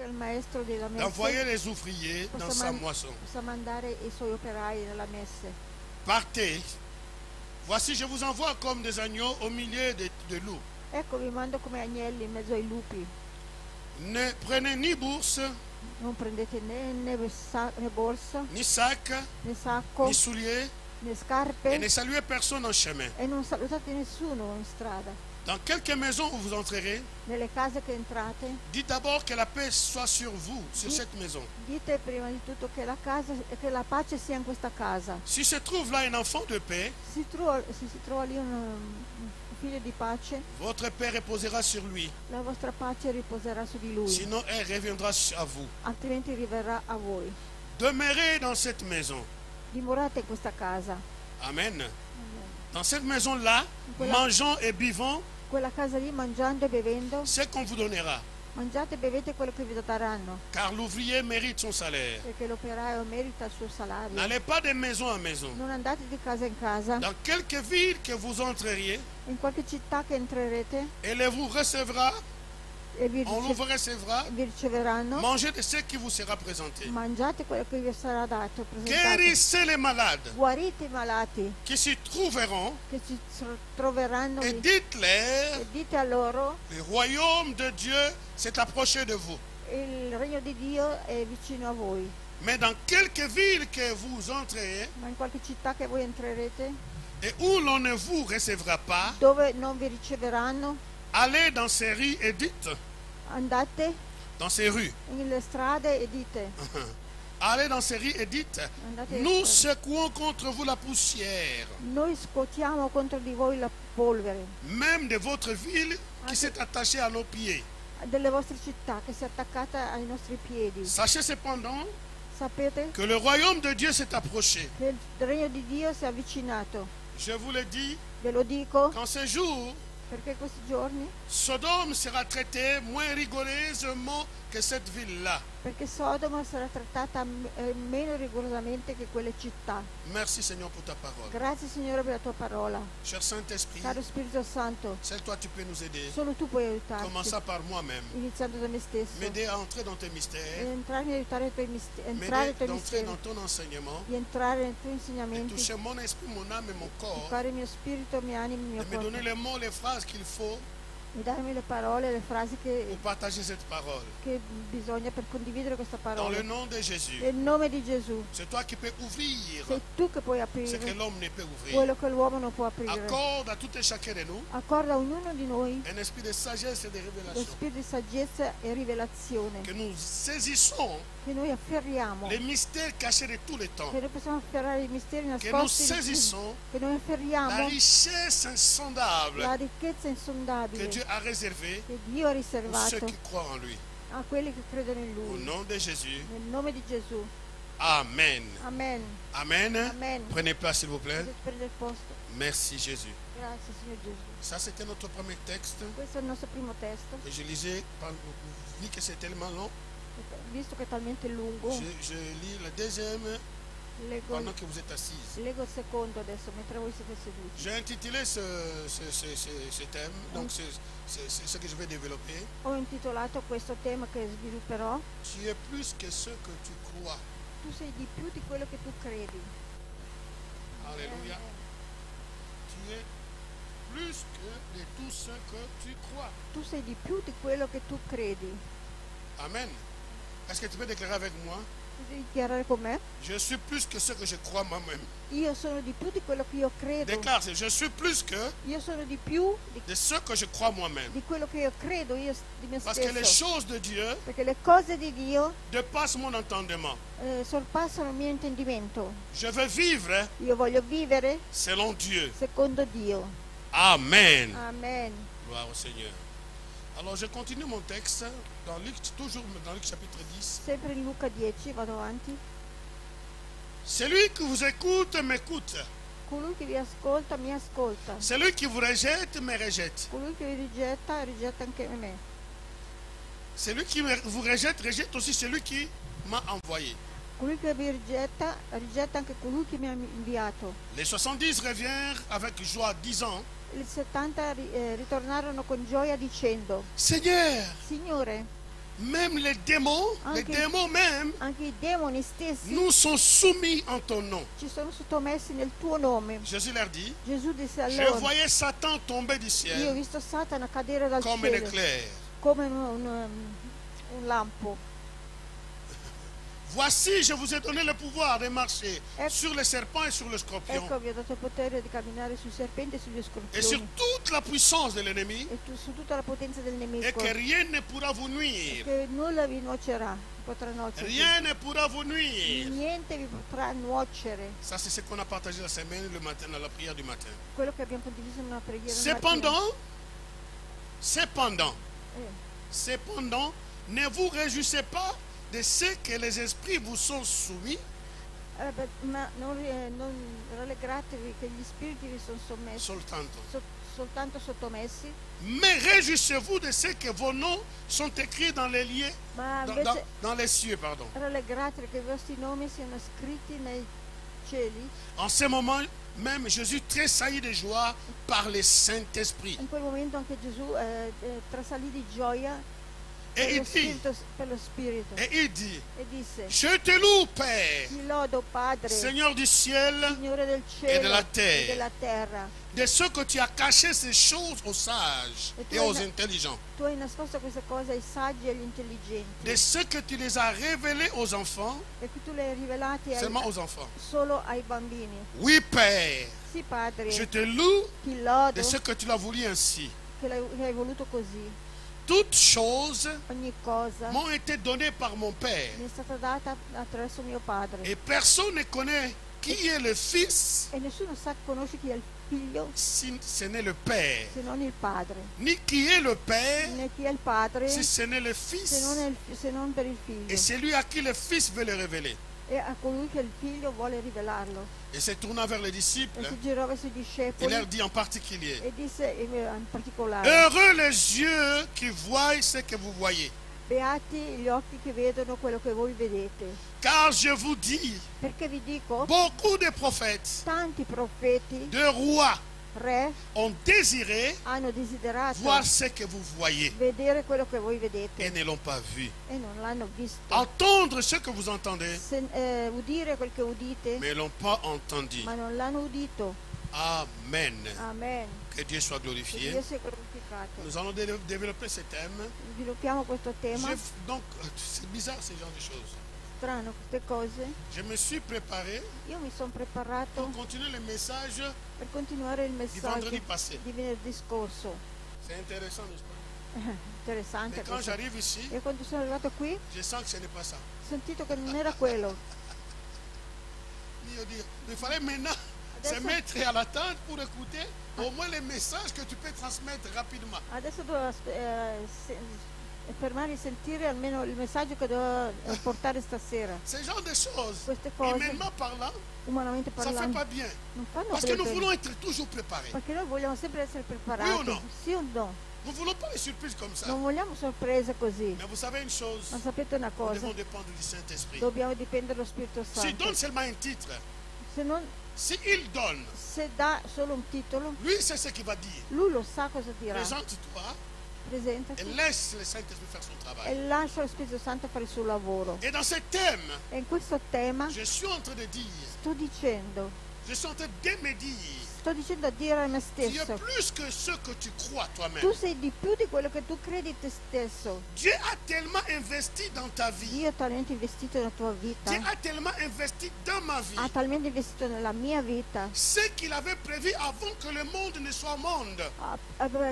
al maestro della messe, d'envoyer les ouvriers dans sa moisson. possa mandare i suoi operai nella messe. Partez. Voici, je vous envoie comme des agneaux au milieu de loups. Ecco, vi mando come agnelli in mezzo ai lupi. Ne prenez ni bourse, Non prendete né borsa, ni sac, né sacco, ni souliers, né et scarpe, ne saluez personne en chemin. e non salutate nessuno in strada. Dans quelque maison où vous entrerez, Nelle case che entrate, dites d'abord que la paix soit sur vous, sur cette maison. dite prima di tutto che che la pace sia in questa casa. Si se trouve là un enfant de paix, Se si trova lì un figlio di pace, votre paix reposera sur lui. la vostra pace riposerà su di lui, Sinon, elle reviendra à vous. altrimenti arriverà a voi. Demeurez dans cette maison. Dimorate in questa casa. Amen. Dans cette maison-là, mangeons et buvons Quella casa lì, mangiando e bevendo, ce qu'on vous donnera. mangiate e bevete quello che vi daranno, Car l'ouvrier mérite son salaire. perché l'operaio merita il suo salario. N'allez pas de maison en maison. Non andate di casa in casa. Dans quelque ville que vous entreriez, In qualche città che entrerete elle vous recevra, e on vous recevra. vi riceveranno, Mangez de ce qui vous sera présenté. mangiate quello che vi sarà dato, presentato. Guérissez les malades Guarite i malati qui s'y trouveront che si troveranno et lì, dites-leur, e dite a loro: le royaume de Dieu s'est approché de vous. il regno di Dio è vicino a voi. Mais dans quelque ville que vous entrerez Ma in qualche città che voi entrerete, et où l'on ne vous recevra pas, dove non vi riceveranno, allez dans ces rues et dites, andate dans ces rues, nelle strade e dite, allez dans ces rues et dites, andate nous secouons contre vous la poussière, noi scuotiamo contro di voi la polvere même de votre ville qui s'est attachée à nos pieds. delle vostre città che si è attaccata ai nostri piedi. Sachez cependant Sapete que le royaume de Dieu s'est approché. che il regno di Dio si è avvicinato. Je vous le dis, Ve lo dico qu'en ce jour, perché questi giorni, Sodome sera traité moins rigoureusement que cette ville-là. perché Sodoma sarà trattata meno rigorosamente che quelle città. Merci Seigneur pour ta parole. Grazie Signore per la tua parola. Cher Saint-Esprit, Caro Spirito Santo, seul toi tu peux nous aider. solo tu puoi aiutarci, Commençons par moi-même. iniziando da me stesso, M'aider à entrer dans tes e mystères. entrare nei tuoi M'aider misteri, d'entrer dans ton enseignement. di entrare nei tuoi Et insegnamenti, toucher mon esprit, mon âme et mon corps. toccare il mio spirito, il mio animo, il mio Et me donner corpo, les mots, les phrases qu'il faut e darmi le parole, le frasi pour partager cette parole. che bisogna per condividere questa Dans parola. le nom de Jésus. Nel nome di Gesù, C'est toi qui peux ouvrir sei tu che puoi ce que aprire l'homme ne peut ouvrir. quello che l'uomo non può aprire. Accorde à tout et chacun de nous Accorda a ognuno di noi un esprit de sagesse et de lo révélation. spirito di saggezza e rivelazione, Que nous saisissons che noi afferriamo, les mystères cachés de tous les temps. che noi possiamo afferrare i misteri Que nous nascosti, saisissons che noi la afferriamo richesse la insondable ricchezza que insondabile Dieu a réservée che Dio ha pour ceux riservato qui croient en lui. a quelli che credono in Au Lui. nom de Jésus. Nel nome di Gesù. Amen. Amen. Amen. Amen. Prenez place s'il vous plaît. Potete prendere posto. Merci Jésus. Grazie Signor Gesù. Ça c'était notre premier texte. Questo è il nostro primo testo. Et je lisais, vu que c'est tellement long, Visto che è talmente lungo, je lis le deuxième leggo pendant que vous êtes assises. il secondo adesso, mentre voi siete seduti. J'ai intitulé ce thème, donc c'est ce que je vais développer. Ho intitolato questo tema che svilupperò: Tu es plus que ce que tu crois. Tu sei di più di quello che tu credi. Alléluia. Tu es plus que de tout ce que tu crois. Tu sei di più di quello che tu credi. Amen. Est-ce que tu peux déclarer avec moi? Puoi dichiarare con me? Je suis plus que ce que je crois moi-même. Io sono di più di quello che io credo. Déclare, je suis plus que Io sono di più de ce que je crois moi-même. di quello che io credo io di me Parce que les stesso. choses de Dieu Perché le cose di Dio dépassent mon entendement. sorpassano il mio intendimento. Je veux vivre Io voglio vivere selon Dieu. secondo Dio. Amen. Amen. Gloire au Seigneur. Alors je continue mon texte dans Luc, toujours dans Luc chapitre 10. Sempre in Luca 10, vado avanti. Celui qui vous écoute m'écoute. Colui che vi ascolta mi ascolta. Celui qui vous rejette me rejette. Colui che vi rigetta rigetta anche me. Celui qui vous rejette rejette aussi celui qui m'a envoyé. colui che mi rigetta, rigetta anche colui che mi ha inviato. Les 70 revinrent avec joie, disant, I 70 ritornarono con gioia dicendo: Seigneur, Signore, même les démons même, anche i demoni stessi nous sont soumis en ton nom. ci sono sottomessi nel tuo nome. Jésus leur dit, Gesù disse a je loro: voyais Satan tomber du io ho ciel visto Satana cadere dal comme un cielo éclair. come un lampo. Voici, je vous ai donné le pouvoir de marcher Ecco. sur les serpents et sur le scorpion Ecco, vi ho dato il potere di camminare sui serpenti e sugli et sur scorpioni toute la puissance de l'ennemi, su tutta la potenza del et nemico, que rien ne pourra vous nuire. che nulla vi nuocerà, potrà nuocere. Rien ne pourra vous nuire. Niente vi potrà nuocere. Ça, c'est ce qu'on a partagé la semaine, le matin, dans la prière du matin. Quello che abbiamo condiviso in una preghiera. Cependant, ne vous réjouissez pas de ce que les esprits vous sont soumis, Ma non rallegratevi che gli spiriti vi sono sommessi, soltanto sottomessi, mais réjouissez-vous de ce que vos noms sont écrits dans les lieux, ma invece dans les cieux, pardon. rallegratevi che i vostri nomi siano scritti nei cieli. En ce moment même, Jésus tressaillit de joie par le Saint-Esprit. In quel momento anche Gesù trasalì di gioia Et il dit, per lo Spirito et dit, e disse: je te loue, Père, Ti lodo, Padre, Seigneur du ciel, Signore del et cielo de la e terre, della terra. de ce que tu as caché ces choses aux sages Et et aux intelligents, Tu hai nascosto queste cose ai saggi e agli intelligenti, de ce que tu les as révélées aux enfants, e che tu le hai rivelate seulement aux enfants. solo ai bambini. Oui, Père, Sì, Padre, je te loue ti lodo de ce que tu l'as voulu ainsi. che hai voluto così. Toutes choses Ogni cosa m'ont été données par mon Père, mi è stata data attraverso mio Padre, et personne ne connaît qui est le Fils e nessuno conosce chi è il figlio si ce n'est le Père, se non il Padre, ni qui est le Père né chi è il Padre si ce n'est le se Fils, non per il et figlio, celui à qui le Fils veut le révéler. e a colui che il figlio vuole rivelarlo. Et se tournant vers les disciples, E si girò verso i il discepoli leur dit en particulier, e disse in particolare: heureux les yeux qui voient ce que vous voyez. Beati gli occhi che vedono quello che voi vedete. Car je vous dis, Perché vi dico, beaucoup de prophètes, tanti profeti, de rois, re, ont désiré hanno desiderato voir ce que vous voyez vedere quello che voi et vedete ne l'ont pas vu. e non l'hanno visto. Entendre ce que vous entendez, Udire quel che udite, mais ne l'ont pas entendu. ma non l'hanno udito. Amen. Amen. Que Dieu soit Che glorifié. Dio sia glorificato. Nous allons développer ce thème. Sviluppiamo questo tema. Donc, c'est bizarre ce genre de choses. Strano queste cose. Je me suis préparé Io mi sono preparato pour continuer le message per continuare il du messaggio vendredi passé. di venerdì scorso. C'est intéressant, n'est-ce pas? Interessante. Mais quand questo. j'arrive ici, E quando sono arrivato qui je sens que ce n'est pas ça. ho sentito che non era quello. Il fallait maintenant se Adesso- mettre à l'attente pour écouter au moins les messages que tu peux transmettre rapidement. Adesso devo fermare e sentire almeno il messaggio che devo portare stasera. Ce genre de choses, Queste cose, humainement parlant, umanamente ça ne fait parlando, pas bien. non fanno Parce que nous bene. voulons être toujours préparés. Perché noi vogliamo sempre essere preparati. Oui o no? Sì o no? Nous ne voulons pas les surprises comme ça. Non vogliamo sorprese così. Mais vous savez une chose, Ma sapete una nous cosa? devons dépendre du Saint-Esprit. Dobbiamo dipendere dallo Spirito S'il Santo. donne seulement un titre, Se donne, dà solo un titolo, lui c'est ce qu'il va dire. lui lo sa cosa dirà. Présente-toi et Presentati laisse le Saint-Esprit faire son travail. e lascia lo Spirito Santo fare il suo lavoro. Et dans ce thème, E in questo tema je suis en train de dire, sto dicendo de me dire, a dire a me tu es stesso: plus que ce que tu crois toi-même. tu sei di più di quello che tu credi te stesso. Dieu a tellement investi dans ta vie. Dio ha talmente investito nella tua vita, Dieu a tellement investi dans ma vie. ha talmente investito nella mia vita, Ce qu'il avait prévu avant que le monde ne soit monde.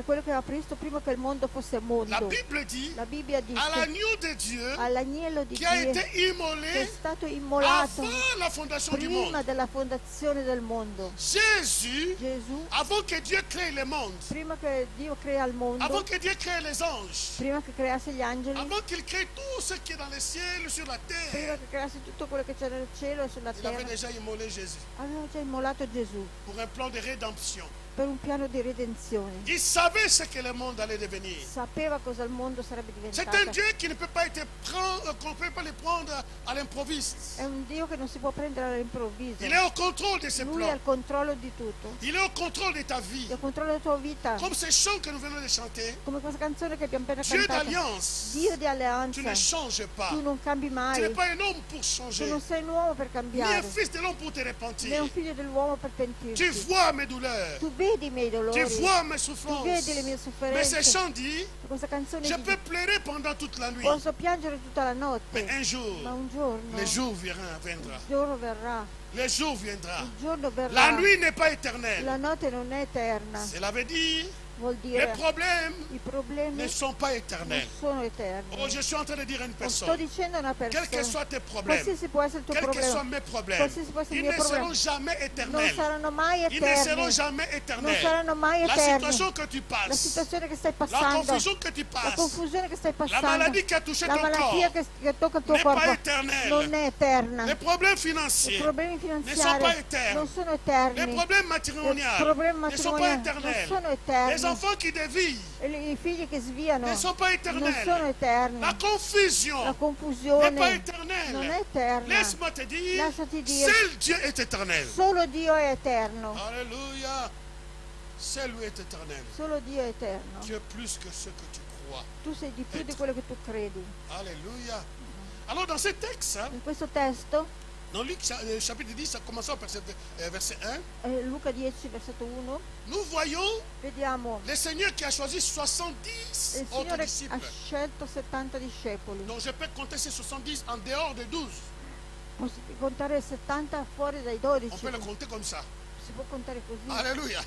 quello che aveva previsto prima che il mondo fosse La mondo. Bible dit, La Bibbia à dice l'agneau de Dieu all'agnello di qui a Dio été che è immolé stato immolato avant la fondation du prima monde. della fondazione del mondo. Jésus, Gesù, avant que Dieu crée le monde, prima che Dio crea il mondo, avant que Dieu crée les anges, prima che creasse gli angeli, avant qu'il crée tout ce qui est dans le ciel, sur la prima terre, che creasse tutto quello che c'è nel cielo e sulla il avait terra, déjà immolé Jésus aveva già immolato Gesù pour un plan de rédemption. per un piano di redenzione. Il savait ce que le monde allait devenir. Sapeva cosa il mondo sarebbe C'est un diventato. Dieu qui ne peut pas être qu'on ne peut pas le prendre à l'improviste. È un Dio che non si può prendere all'improvviso. Il est au contrôle de ses Lui ha plans. il controllo di tutto. Il est au contrôle de ta vie. Il controllo della tua vita. Comme ces chants que nous venons de chanter, Come questa canzone che abbiamo appena Dieu cantato. d'alliance, Dio di tu alleanza. ne changes pas. Tu non cambi Tu mai. n'es pas un homme pour Tu changer, non sei un uomo per ni un cambiare. fils de l'homme pour te Né repentir. un figlio dell'uomo per Tu pentirti. vois mes douleurs, Tu vedi i miei tu dolori. vois mes Tu souffrances. vedi le mie Mais sofferenze. ces chants disent, Questa canzone je dice, peux pleurer pendant toute la nuit, posso piangere tutta la mais notte, un jour, ma un giorno, le jour viendra. il giorno verrà. Le jour viendra. Il giorno verrà. La nuit n'est pas éternelle. La notte non è eterna. Cela veut dire, Vuol les dire problèmes i problemi ne sont pas non éternels. sono eterni. Oh, je suis en train de dire à une Sto personne, dicendo a una quels que persona, soient tes problèmes, qualsiasi può essere il tuo quels que soient problema, mes problèmes, qualsiasi può essere ils il ne mio seront problema, jamais non éternels. saranno mai Ils ne seront eterni. jamais Non éternels. saranno mai La eterni. situation que tu La passes, situazione che stai la passando, confusion que tu la passes, confusione che stai la passando, maladie qui a touché la ton malattia corps, che tocca il tuo n'est pas corpo éternelle. non è eterna. Les problèmes I financiers, problemi ne sont pas finanziari éternes. non sono les eterni. problèmes I matrimoniaux problemi ne sont pas matrimoniali non éternels. sono Les eterni. enfants qui dévient E i figli che sviano ne sont pas non éternels. sono eterni. La confusion La n'est pas confusione non éternelle. è eterna. Laisse-moi te dire, Lasciati dire, seul Dieu est éternel. solo Dio è eterno. Alléluia. Seul lui est éternel. Solo Dio è eterno. Tu es plus que ce que tu crois. Tu sei di più di quello che tu credi. Alléluia. Alors dans ce texte, hein, In questo testo, dans Luc chapitre 10, ça commence au verset 1, Luca 10, versetto 1, nous voyons vediamo le Seigneur qui a choisi 70 il autres Signore ha disciples. scelto 70 discepoli. Donc je peux compter ces 70 en dehors des 12. Posso contare 70 fuori dai On 12. peut le compter comme ça. Si può contare così. Alléluia.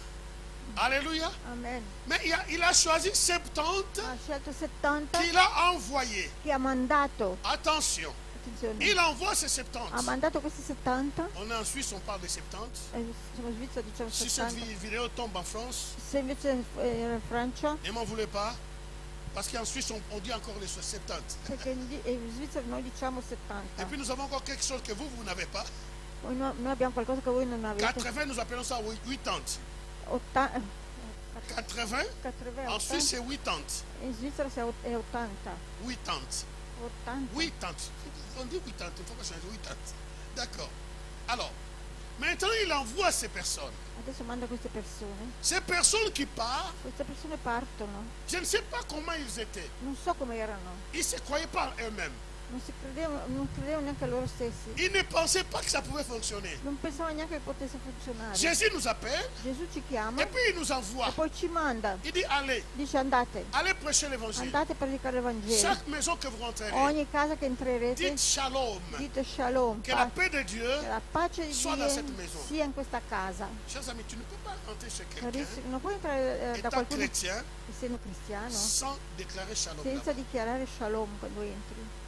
Alléluia. Amen. Mais il a choisi 70 Ha scelto 70 qu'il a envoyés. che ha mandato. Attention. Attenzione. Il envoie ces Ha 70. mandato questi 70. On est en Suisse, on parle de 70. Siamo in Svizzera, diciamo Si cette 70. vidéo tombe en France, Se invece in Francia, ne m'en voulez pas. Parce qu'en Suisse, on dit encore les 70. perché in Svizzera noi diciamo Et 70. puis nous avons encore quelque chose que vous n'avez pas. Noi abbiamo qualcosa che voi non avete. 80, nous appelons ça 80. 80. 80, 80. en Suisse c'est 80. In Svizzera è 80. 80. 80. 80. On dit 80, il faut pas changer 80. D'accord. Alors, maintenant il envoie ces personnes. Adesso manda queste persone. Ces personnes qui partent, Queste persone partono. je ne sais pas comment ils étaient. Non so come erano. Ils ne se croyaient pas en eux-mêmes. Non credevano neanche a loro stessi. Ils ne pensaient pas que ça pouvait fonctionner. Non pensavano neanche che potesse funzionare. Jésus nous appelle Gesù ci chiama et puis il nous envoie. e poi ci manda. Il dit allez, Dice andate. allez prêcher l'évangile. Andate a predicare il Vangelo. Chaque maison que vous rentrerez, Ogni casa che entrerete, dites shalom. dite shalom. Que la paix de Dieu, Che la pace di soit dans Dio cette maison. sia in questa casa. Chers amis, tu ne peux pas rentrer chez quelqu'un Carissimi, non puoi entrare da étant qualcuno chrétien essendo cristiano sans déclarer shalom. senza là-bas. dichiarare shalom quando entri.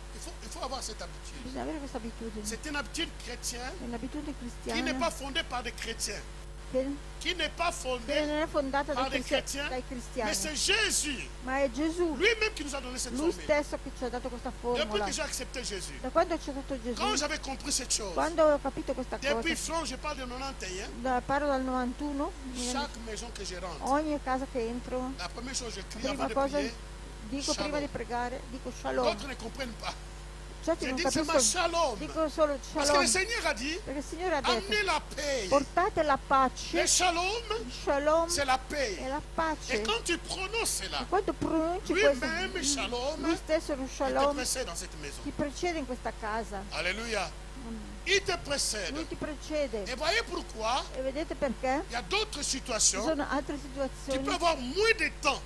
Il faut avoir cette habitude. Bisogna avere questa abitudine. C'est une habitude chrétienne È un'abitudine qui n'est cristiana pas fondée par des chrétiens. che Qui n'est pas non fondée è fondata par des dai chrétiens. cristiani, Mais c'est Jésus ma è Gesù, lui-même qui nous a donné cette lui formule. stesso che ci ha dato questa Depuis formula. que j'ai accepté Jésus, Da quando ci ha dato quand Gesù, j'avais compris cette chose, quando ho capito questa depuis cosa, France, je parle de 91, parlo dal 91, chaque maison que je rentre, ogni casa che entro, la première chose que je crie prima avant de cosa prier, dico Shalom. prima di pregare, dico shalom. d'autres ne comprennent pas. Certi Je non dis seulement capiscono, shalom. dico solo Parce que le shalom, Seigneur a dit, perché il Signore ha detto, amenez la paix. portate la Le pace, shalom, shalom c'est la paix. è la Et pace. quand tu prononces cela, E quando pronunci lui-même, questo, shalom, lui stesso lo il te shalom précède dans cette maison. ti precede in questa casa. Alléluia. Il te précède. Lui ti precede. Et voyez pourquoi E vedete perché? il y a d'autres Ci situations. sono altre Tu situazioni, peux avoir moins de temps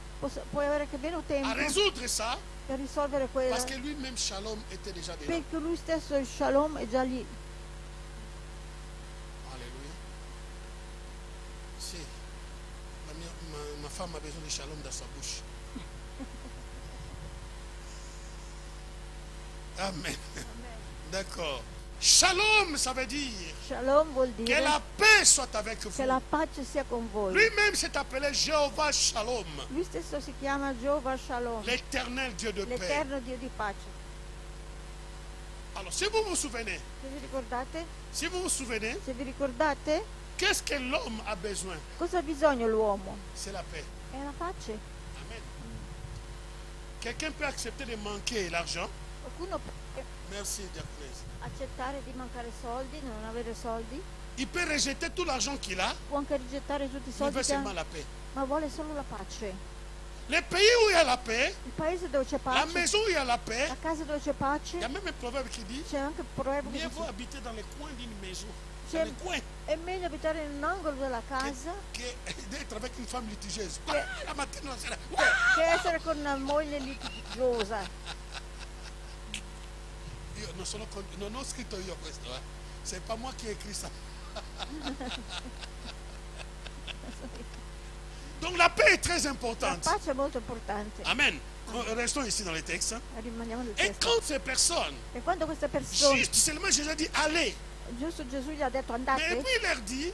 puoi avere anche meno tempo à résoudre ça per risolvere quella, parce que lui-même, shalom, était déjà dedans. perché lui stesso il shalom è già lì. Alléluia. Si. Ma femme a besoin de shalom dans sa bouche. Amen. D'accord. Shalom, ça veut dire Shalom vuol que dire la paix soit avec che vous. la pace sia con voi. Lui-même s'est appelé Jéhovah Shalom, Lui stesso si chiama Jehovah Shalom, l'éternel Dieu de paix. l'eterno Dio di pace. Alors, si vous vous souvenez, Se vi ricordate? si vous vous souvenez, Se vi ricordate? Qu'est-ce que l'homme a besoin? Cosa ha bisogno l'uomo? C'est la paix. È la pace. Amen. Quelqu'un peut accepter de manquer l'argent? Qualcuno può Merci, diaconesse. accettare di mancare soldi, non avere soldi, Il peut rejeter tout l'argent qu'il a, può anche rigettare tutti i il soldi veut che ha, seulement la paix. ma vuole solo la pace. Les pays où il y a la paix, Il paese dove c'è la pace, maison où il y a la paix, la casa dove c'è il pace, y a même un proverbe qui dit c'è anche il proverbio che mieux vaut dice habiter dans les coins d'une maison, C'è- dans les coins, è meglio abitare in un angolo della casa que d'être avec une femme litigieuse. La mattina, la sera. che essere con una moglie litigiosa. Io non ho scritto io questo, c'est pas moi qui ai écrit ça. Donc la paix est très La importante. pace è molto importante. Amen. Restons ici dans les textes. Rimaniamo nel Et testo. quand ces personnes, E quando queste persone, juste seulement Jésus a dit allez, giusto Gesù gli ha detto mais andate, puis il leur dit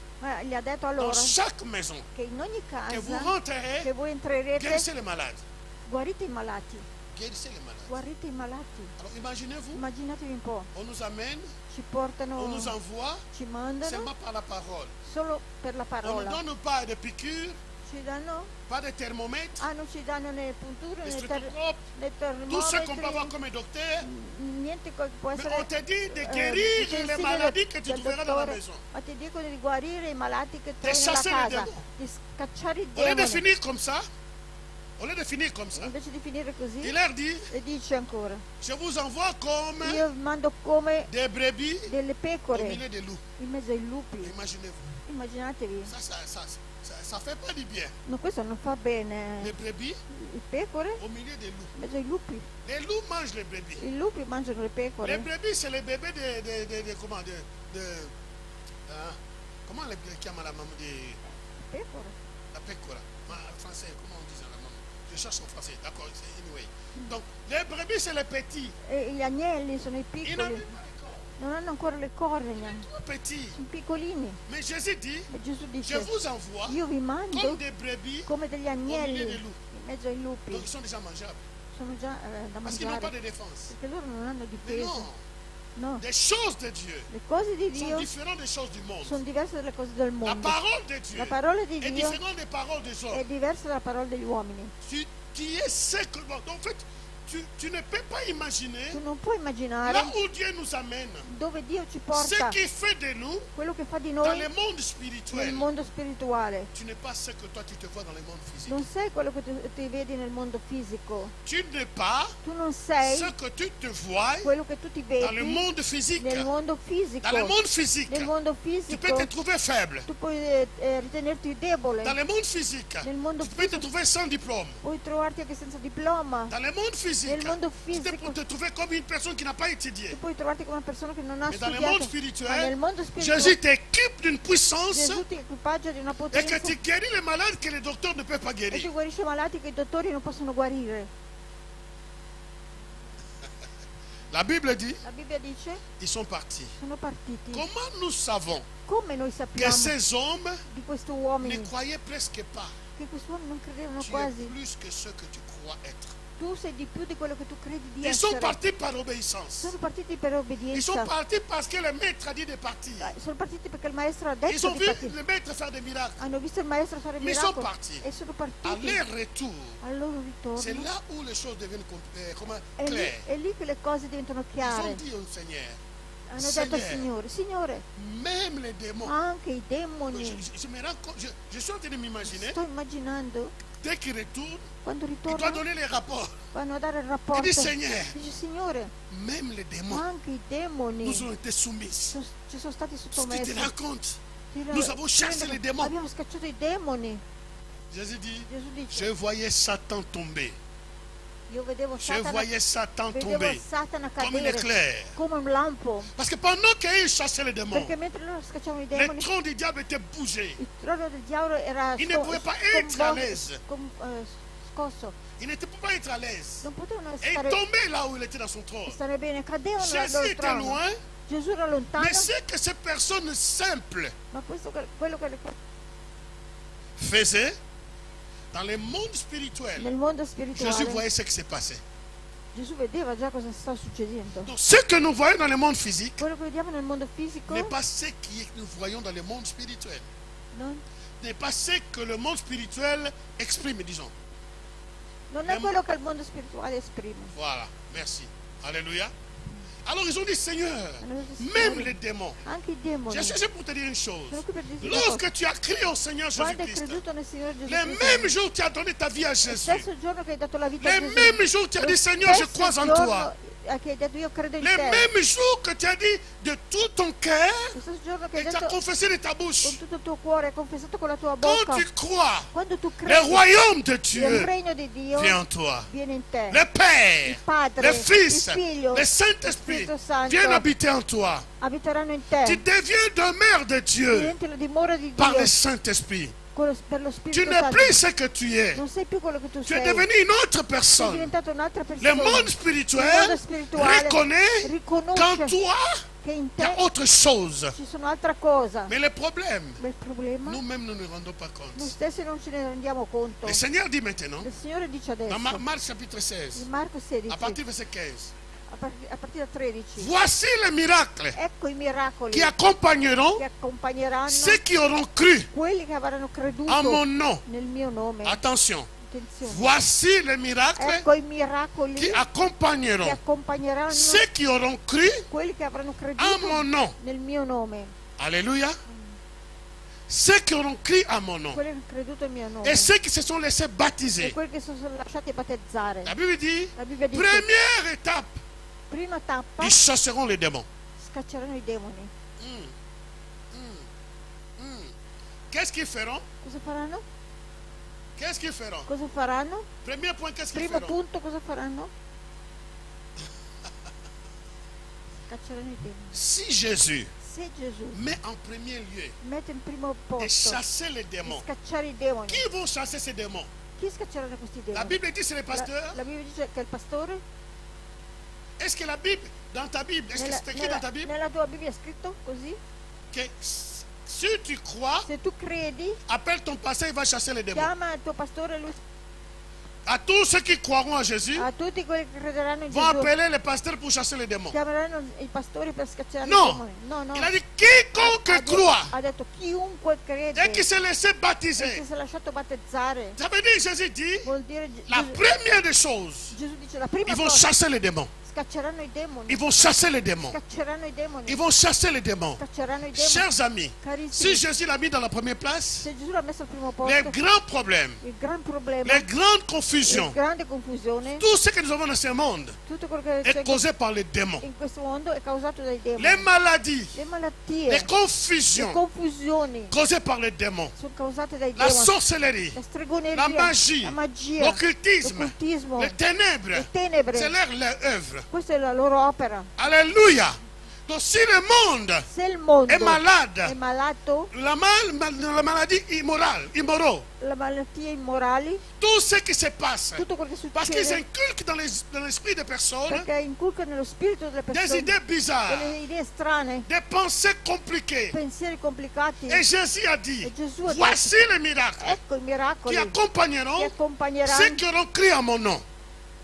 gli ha detto a dans loro chaque maison che in ogni que vous casa rentrerez, che voi entrerete, guérissez les malades. guarite i malati, Guérissez les malades. guarite i malati. Alors imaginez-vous, Immaginatevi un po', on nous amène, ci on portano, nous envoie ci mandano seulement par la parole. solo per la On ne parola. donne pas de piqûres, Ci danno, pas de thermomètre, non ci danno né punture de né, stéthoscope, né tout ce qu'on peut avoir termometri, comme un docteur. niente che può Mais essere on te dit de eh, guérir utensili les maladies que tu del trouveras dans la dottore, maison. ma ti dicono di guarire i malati che trovi nella chasser les casa, démons. di scacciare i Au lieu de demoni. finir comme ça, au lieu de finir comme ça, Invece di finire così, il leur dit, e dice ancora, je vous envoie comme io mando come des brebis delle au pecore milieu des loups. in mezzo ai lupi. Imaginez-vous. Immaginatevi, Ça fait pas du bien. no, questo non fa bene. Les brebis Le pecore au milieu des loups. in mezzo ai lupi. Les loups mangent les brebis. I lupi mangiano le Les pecore. brebis, c'est les bébés comment, comment les chiama la maman de Pecore. la pecora. En français, comment on dit ça la maman? Je cherche en français, d'accord, c'est anyway. Donc, les brebis, c'est les petits. E gli agnelli sono i Ils n'ont piccoli, pas non hanno ancora le corna, tout petits. sono piccolini. Mais Jésus dit, E Gesù je dice, vous envoie io vi mando comme des brebis come degli au milieu agnelli des loups. in mezzo ai lupi. Donc, ils sont déjà mangeables. Sono già da Parce qu'ils n'ont pas mangiare, de défense. perché loro non hanno Mais difesa. non, No, des choses de Dieu le cose di sont Dio différentes des choses du monde. sono diverse dalle cose del La mondo. parole de Dieu La parola di est Dio différente des paroles des è hommes. diversa dalla parola degli uomini. Tu es sec. Donc, en fait, tu ne peux pas imaginer Tu non puoi immaginare là où Dieu nous amène. dove Dio ci Ce porta, qui fait de nous quello che fa di dans noi le monde nel spirituel. mondo spirituale. Tu n'es pas ce que toi tu te vois dans le monde physique. Non sei quello che ti vedi nel mondo fisico. Tu n'es pas Tu non sei ce que tu te vois quello che tu ti dans le vedi monde physique. nel mondo fisico. Dans le monde physique, Nel mondo tu peux fisico te trouver faible. tu puoi ritenerti debole. Dans le monde physique, Nel mondo tu peux te trouver sans diplôme. Puoi trovarti anche senza diploma. Dans le monde physique, Nel mondo tu peux fisico te trouver comme une personne qui n'a pas étudié. tu puoi trovarti come una persona che non ha Mais dans le studiato. monde Ma spirituel, nel mondo spirituale Jésus t'équipe d'une puissance Gesù ti equipaggia di una et que potenza tu guéris les malades que les docteurs ne peuvent pas e ti guérir. guarisce i malati che i dottori non possono guarire. La Bible dit, La Bibbia dice, ils sont partis. sono partiti. Comment nous savons Come noi que sappiamo ces hommes di questi ne uomini, croyaient presque pas? che questi uomini non credevano Tu es quasi. plus que ce que tu crois être. Tu sei di più di quello che tu credi di Ils sont essere. partis par obéissance. Sono partiti per Ils obbedienza. sont partis parce que le maître a dit de partir. Sono partiti perché il maestro ha Ils detto ont di vu partire. le maître faire des miracles. Hanno visto il maestro fare Mais ils sont miracoli partis. e sono À partiti. leur retour, Al loro c'est ritorno là où les choses deviennent è lì, claires. è lì che le cose diventano Ils ont chiare. dit au Seigneur, Hanno detto al Signore. Signore, même les démons. anche i Je, demoni. je me rends compte, je suis en train de m'imaginer, Sto immaginando dès qu'ils retournent, quando il doit ritornano donner les rapports. vanno a dare il Il rapporto. dit, Seigneur, Dice Signore, même les démons anche i demoni nous ont été soumis. ci sono stati Tu te sottomessi. rends compte? Ti Nous avons chassé rendi- les démons. Abbiamo scacciato i demoni. Jésus dit, Gesù dice, je voyais Satan tomber. io vedevo Je Satana, voyais Satan vedevo tomber Satana comme un cadere éclair. come un lampo. Parce que pendant qu'ils chassaient les démons, Perché mentre loro scacciavano i le demoni, tronc du diable était bougé. il trono del diavolo era Il ne pouvait pas être à l'aise. scosso. Il ne pouvait pas être à l'aise. Non potevano Et il tombait là où il était dans son trône. stare bene, cadevano dal Jésus loro était trono. loin, Gesù era lontano, mais c'est que ces personnes simples ma quello che faisaient dans le monde spirituel. nel mondo Jésus spirituale voyait ce qui s'est passé. Gesù vedeva già cosa sta succedendo. Donc ce que nous voyons dans le monde physique Quello che vediamo nel mondo fisico n'est pas ce que nous voyons dans le monde spirituel. non, N'est pas ce que le monde spirituel exprime, disons. non è quello che il mondo spirituale esprime. Voilà, merci. Alléluia. Alors ils ont dit, Seigneur, Hanno detto, même Signore, les démons. anche i demoni. Je suis juste pour te dire une chose. Sono qui per dirti una Lorsque cosa. tu as crié au Seigneur Quando hai Jésus-Christ, creduto nel Signore Gesù le Cristo, même jour tu as donné ta vie à lo Jésus, stesso giorno che hai dato la vita a le Gesù, même jour tu as lo dit, Seigneur, je stesso crois en giorno toi. che hai detto io credo in Le te, même jour que tu as dit de tout ton cœur lo stesso giorno che hai et tu as detto confessé de ta con bouche. tutto il tuo cuore, hai confessato con la tua Quand bocca, tu crois, quando tu le credi, royaume de il Dieu regno di Dio vient en toi. viene in te. Le Père, Il Padre, le Fils, il Figlio, le Saint-Esprit Spirito Santo viennent habiter en toi. abiteranno in Tu te. deviens demeure de Dieu Diventi la dimora di par Dio le Saint-Esprit. per lo Tu Spirito n'es Santo. plus ce que tu es. Non sei più quello che tu Tu es sei. devenu une autre Sei personne. diventato un'altra Le persona. monde Il spirituel mondo spirituale reconnaît riconosce qu'en toi, che in il y a te autre chose. ci sono altra cosa. Mais le problème, Ma il problema, nous-mêmes, nous ne nous rendons pas noi compte. stessi non ce ne rendiamo conto. Le Seigneur dit maintenant, Il Signore dice adesso, dans Marc chapitre in 16, Marco 16, à partir du verset 15, a partire da 13, voici les miracles ecco i miracoli qui accompagneront che accompagneranno ceux qui auront cru quelli che avranno en creduto mon nom. nel mio nome. Attention, Attenzione. voici les miracles Ecco i miracoli qui che accompagneront accompagneranno ceux qui auront cru quelli che avranno en creduto mon nom. nel mio nome. Alléluia. Ceux qui auront cru en mon nom. Quelli che hanno creduto nel mio nome. Et ceux qui se sont laissés E baptiser. quelli che sono lasciati battezzare. La Bible dit, La Bibbia dice, première étape, prima tappa, ils chasseront les démons. scacceranno i demoni. Qu'est-ce qu'ils feront? Cosa faranno? Qu'est-ce qu'ils feront? Cosa faranno? Premier point, qu'est-ce qu'ils Primo feront? punto, cosa faranno? Scacceranno i demoni. Si Jésus Se Gesù met en premier lieu mette in primo et posto chasser les di démons, scacciare i demoni, qui vont chasser ces démons? chi scacceranno questi demoni? La Bible dit c'est les pasteurs. La Bibbia dice che il pastore, Est-ce que la Bible, dans ta Bible, est-ce que c'est écrit dans ta Bible nella tua Bibbia è scritto così? que si tu crois, Se tu credi, appelle ton pasteur, il va chasser les démons. chiama il tuo pastore, lui, À tous ceux qui croiront en Jésus, a tutti quelli che crederanno in vont Gesù, appeler les pasteurs pour chasser les démons. chiameranno i pastori per scacciare No. i demoni. No, no. Il a dit quiconque croit Ha detto chiunque crede et qui s'est laissé e che baptiser. si è lasciato battezzare. Ça veut dire, Jésus dit, Vuol dire la Gesù, première des choses, Gesù dice la prima ils vont cosa, chasser les démons. scacceranno i demoni. Ils vont chasser les démons. Scacceranno i demoni. Ils vont chasser les démons. Scacceranno i demoni. Chers amis, Carissimi, si Jésus l'a mis dans la première place, se Gesù l'ha messo al primo les posto, grands problèmes, il gran problema, les grandes la confusions, grande confusione, tout ce que nous avons dans ce monde tutto quello che est c'è causé par les démons. in questo mondo è causato dai demoni. Les maladies, Le malattie, les le confusions confusioni causées par les démons, sono causate dai la demoni. sorcellerie, La stregoneria, la magie, la magia, l'occultisme, l'occultismo, les ténèbres, le tenebre. c'est leur œuvre. Questa è la loro opera. Alléluia. Donc si le monde Se il mondo est malade, è malato, la maladie immorale, le malattie immorali, tout ce qui se passe, tutto quello che parce qu'ils succede, inculquent dans l'esprit des personnes perché inculca nello spirito delle des persone idées bizarres, delle idee strane, des pensées compliquées. pensieri complicati. Et Jésus a dit, E Gesù ha voici detto, les miracles ecco i miracoli qui che accompagneront ceux accompagneranno qui auront crié en mon nom.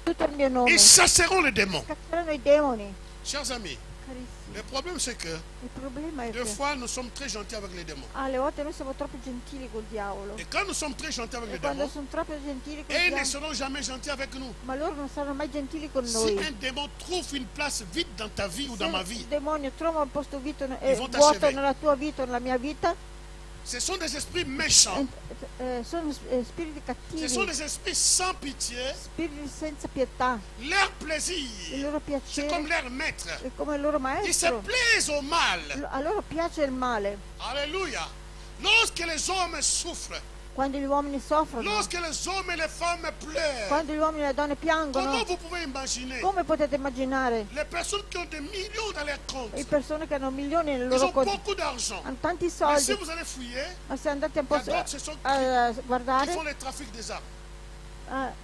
tutto il mio nome. Ils chasseront les démons. Scacceranno i demoni. Chers amis, Carissimi, le problème c'est que il problema è deux che fois nous sommes très gentils avec les démons. alle volte noi siamo troppo gentili col diavolo. Et quand nous sommes très gentils avec E les quando démons, sono troppo gentili col et ils ne diavolo, seront jamais gentils avec nous. ma loro non saranno mai gentili con Si noi. un démon trouve une place vide dans ta vie ou dans ma Se vie, il demonio trova un posto Ils vont vuoto t'achever. nella tua vita o nella mia vita, ce sont des esprits méchants. sono spiriti Ce sont cattivi, des esprits sans pitié. spiriti senza pietà. Leur Il plaisir, loro c'est comme piacere leur maître. è come il loro Ils se maestro. plaisent au mal. A loro piace il male. Alléluia. Lorsque les hommes souffrent, Quando gli uomini soffrono, lorsque les hommes et les femmes pleurent, quando gli uomini e le donne comment piangono, vous pouvez imaginer come potete immaginare les personnes qui ont des millions dans leur le compte, persone che hanno milioni nel ils loro ont conto, beaucoup d'argent. hanno tanti Mais si soldi, vous allez fouiller, ma se andate un il po' y a d'autres ce sont a qui guardare, font les trafics des armes.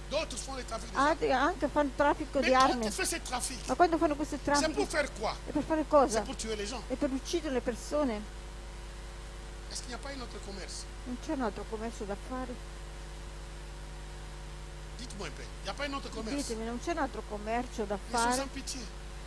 D'autres font les trafics des armes. altri anche fanno traffico Mais di quand armi. tu fais ces trafics, Ma quando fanno questi c'est traffici pour faire quoi? è per fare C'est cosa? pour tuer les gens. È per uccidere le persone. Est-ce qu'il n'y a pas un autre commerce? Non c'è un altro commercio da fare. Dites-moi un peu. Il n'y a pas un autre commerce. Ditemi, non c'è un altro commercio da Ils sont fare? sans pitié.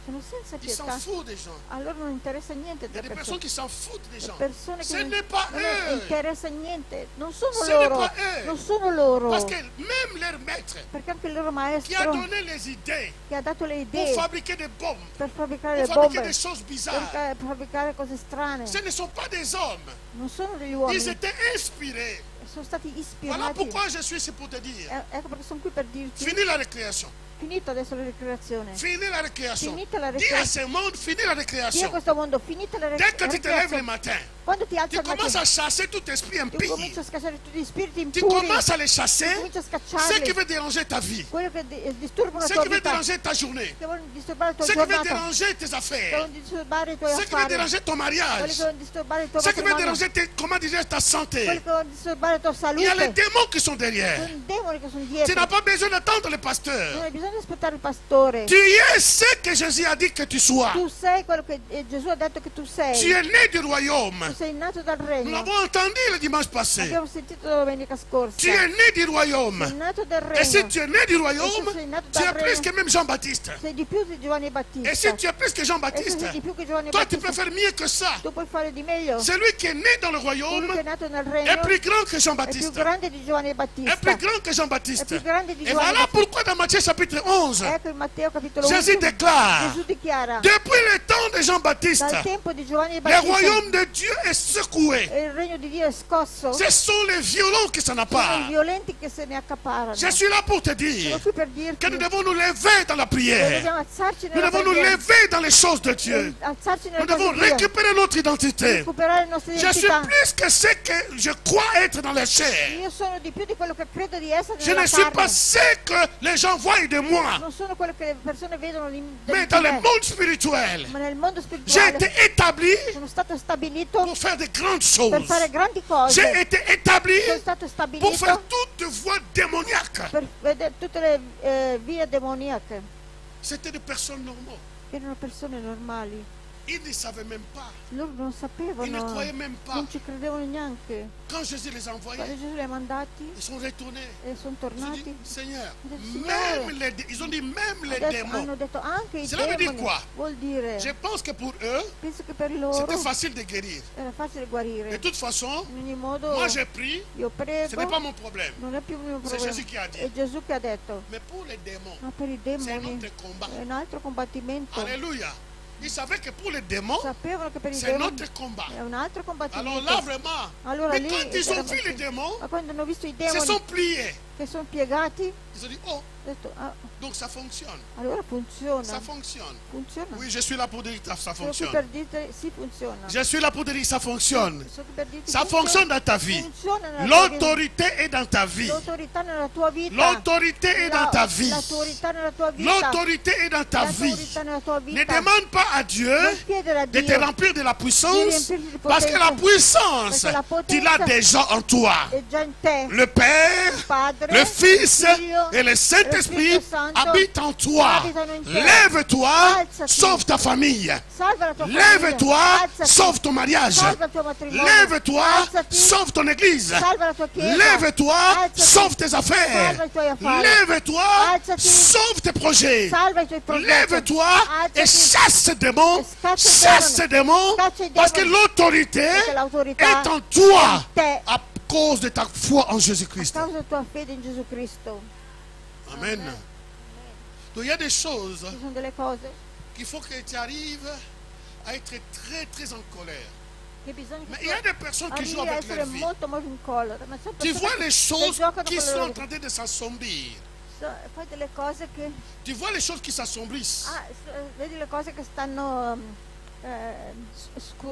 Sono senza Ils s'en pietà. foutent des gens. A loro non interessa niente Il y a delle des personnes persone. qui s'en foutent des Le gens. persone Ce che n'est pas non eux. interessa niente, non sono Ce n'est loro, pas eux. non sono loro. Parce que même leur maître Perché anche il loro qui a maestro donné les idées che ha dato le pour idee fabriquer des bombes, per fabbricare pour le fabriquer bombe, des choses bizarres, per fabbricare cose strane, ce ne sont pas des hommes. non sono degli Ils uomini, étaient inspirés. sono stati Voilà ispirati. pourquoi je suis ici pour te dire. Ecco perché sono qui per dirti, Finis la récréation. finito adesso la ricreazione. Finis la récréation. Finita la Dis à récréation. ce monde, finis la Dì a récréation. questo mondo, finita la Dès que tu te lèves le ricreazione, matin, quando ti alzi tu al commences mattino, à chasser tout esprit tu impie. cominci a scacciare tutti gli spiriti Tu impuri, commences à les chasser. tu cominci a Ce qui scacciarli, veut déranger ta vie. quello che disturbano la Ce tua qui veut vita, déranger ta journée. che vogliono disturbare la tua Ce qui veut giornata, déranger tes che affaires. vogliono disturbare i tuoi Ce qui veut affari, déranger ton quelli mariage. che vogliono disturbare il tuo Ce qui veut matrimonio, déranger comment dirais-je, ta quelli santé. che vogliono disturbare la tua Il y a les salute, démons qui sont derrière. sono demoni che sono Tu dietro. n'as pas besoin d'attendre le Non pasteur. hai bisogno di aspettare il pastore. Tu es ce que Jésus a dit que tu sois. Tu sei quello che Gesù ha detto che tu sei. Tu es né du Tu royaume. sei nato dal Nous regno. l'avons entendu le dimanche passé. Abbiamo sentito domenica scorsa. Tu es né du Sei royaume. nato dal Et si regno. tu es né du royaume, E se sei nato tu es dal plus regno, que même Jean-Baptiste. sei di più di Giovanni Et Battista. si tu es plus que E se Jean-Baptiste, sei di più che Giovanni toi tu peux Battista, faire mieux que ça. tu puoi fare di meglio. Celui qui est né dans le Colui royaume che è nato nel est regno plus grand que è più Jean-Baptiste. grande di Giovanni Est Battista. plus grand que È Jean-Baptiste. più grande di Et Giovanni voilà Battista. pourquoi dans Matthieu chapitre 11, Ecco in Matteo capitolo Jésus 11 déclare, Gesù dichiara: depuis le temps de Jean-Baptiste, dal tempo di Giovanni le Battista royaume de Dieu est secoué. il regno di Dio è scosso. Ce sont les violents qui s'en Sono i apparent. violenti che se ne accaparrano. Je suis là pour te Sono dire qui per dirti que nous devons nous lever dans la che prière. dobbiamo alzarci Nous nella devons nous preghiera, lever dans les choses de Dieu. alzarci Nous nella devons preghiera, récupérer notre identité. recuperare la nostra Je suis identità. plus que ce que je crois être dans la chair. Io sono di più di quello che credo di essere Je nella ne suis carne. pas ce que les gens voient de moi, Non sono quello che le persone vedono mais dans le monde spirituel. ma nel mondo J'ai spirituale été établi sono stato stabilito pour faire de grandes per choses. fare grandi cose. J'ai été établi Sono stato pour stabilito faire toute voie démoniaque. per vedere tutte le vie demoniache, C'était des personnes normales. che erano persone normali. Ils ne savaient même pas. Loro non Ils ne sapevano, croyaient même pas. non ci credevano neanche. Quand Jésus les a envoyés, Quando Gesù li ha mandati ils sont retournés. e sono Ils ont dit, tornati, Seigneur, Signore. ils ont dit même les adesso démons. hanno detto anche i Cela veut dire demoni. quoi? Vuol dire, Je pense que pour eux, penso che per loro c'était facile de guérir. era facile De guarire. toute façon, In ogni modo moi j'ai pris, io ce n'est prego, pas mon problème. non è più il mio C'est problema. Jésus qui a dit. È Gesù che ha detto. Mais pour les démons, Ma per i c'est un demoni autre combat. è un altro combattimento. Alléluia. Ils savaient que pour les démons, Sapevano che per i c'est un demoni autre combat. è un altro Alors combattimento. là, vraiment, Allora mais lì quand ils ont vu veramente- les démons, ma quando hanno visto i ils se demoni sont pliés. che sono piegati, Ils ont dit, oh, ho detto, ah, donc ça fonctionne. allora funziona. Ça fonctionne. Funziona. Oui, je suis là pour dire que ça Sono qui fonctionne. per dirti sì, funziona. Je suis là pour te dire que ça fonctionne. Sono qui per dirti Ça fonctionne dans ta vie. Funziona nella tua vita. L'autorité est dans ta vie. L'autorità nella tua vita. L'autorité est dans ta vie. L'autorità nella tua vita. L'autorité est dans ta vie. L'autorità nella tua Ne vita. demande pas à Dieu Non chiedere a de Dio te remplir de la puissance, di riempirti di parce que la potenza, puissance, perché la tu l'as potenza déjà en toi. è già in te. Le Père, Il Padre, le Fils il Figlio et le Saint-Esprit Spirito Santo habitent en toi. abitano in te. Lève-toi, Alzati. sauve ta famille. Salva la tua famiglia. Lève-toi, Alzati. sauve ton mariage. Salva il tuo matrimonio. Lève-toi, Alzati. sauve ton église. Salva la tua chiesa. Lève-toi, Alzati. sauve tes affaires. Salva i tuoi affari. Lève-toi, Alzati. sauve tes projets. Salva i tuoi progetti. Lève-toi et Alzati. chasse ces démons. E scaccia i Chasse ces démons. Scaccia i Parce que demoni. l'autorité Perché l'autorità est en toi è in te à cause de ta foi en a Jésus-Christ. causa della tua fede in Gesù Cristo. Amen. Donc il y a des choses Ci sono delle cose qu'il faut que tu arrives à être très très en colère. che bisogna Mais che il y a des personnes qui arrivi jouent a avec essere leur vie. molto molto in collera. Ma sono Tu persone vois les che choses giocano qui con le sont loro en train de s'assombrir. fai delle cose che Tu vois les choses qui s'assombrissent. vedi le cose che stanno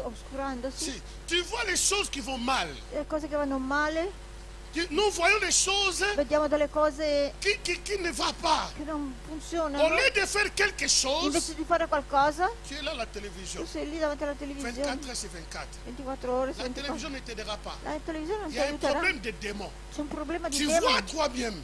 oscurandosi, Si. Tu vois les choses qui vont mal. le cose che vanno male, Nous voyons les choses vediamo delle cose qui ne vont pas. che non Au funzionano. lieu de faire quelque chose, Invece di fare qualcosa, tu es là à la tu télévision. sei lì davanti alla televisione 24 heures sur 24. 24 ore su La 24. télévision ne t'aidera pas. La televisione non Il ti y a un aiuterà. problème de démons. C'è un problema di Tu vois demoni. toi-même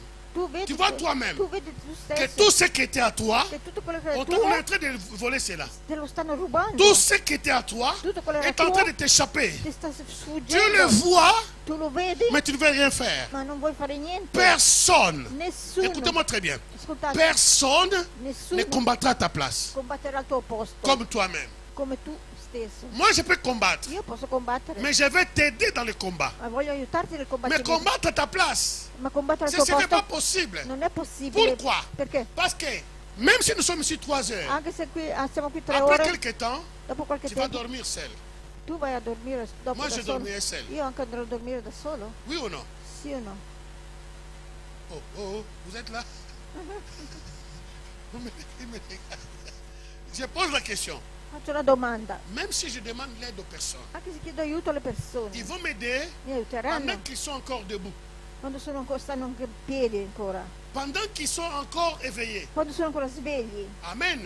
Tu vois toi-même tu vedi tu que stesso tout ce qui était à toi, che tutto quello che è on tuo est en train de voler cela. te lo stanno rubando. Tout ce qui était à toi Tutto quello che est era en train tuo de t'échapper. ti sta Tu le sfuggendo. vois, Tu lo vedi, mais tu ne veux rien faire. ma non vuoi fare niente. Personne, Nessuno, écoutez-moi très bien, ascoltate, personne ne nessuno combattra à ta place, combatterà al tuo posto comme toi-même. come tu stesso. Moi, je peux combattre, Io posso combattere, mais je vais t'aider dans le combat. ma voglio aiutarti nel Mais combattimento. combattre à ta place, Ma combattere al ce tuo ne serait posto pas possible. non è possibile. Pourquoi? Perché? Parce que même si nous sommes ici 3 heures, Anche se qui siamo qui 3 après ore, quelques temps, dopo qualche tu vas tempo dormir seul. tu vai a dormire dopo Moi, da je solo. dormirai seul. Io anche andrò a dormire da solo? Oui ou non? Sì o no? Oh, oh, oh, vous êtes là? Vous me regardez. Je pose la question. Faccio una domanda. Même si je demande l'aide aux personnes, Anche se chiedo aiuto alle persone, ils vont m'aider mi aiuteranno pendant qu'ils sont encore debout, quando stanno anche in piedi ancora, pendant qu'ils sont encore éveillés. quando sono ancora svegli. Amen.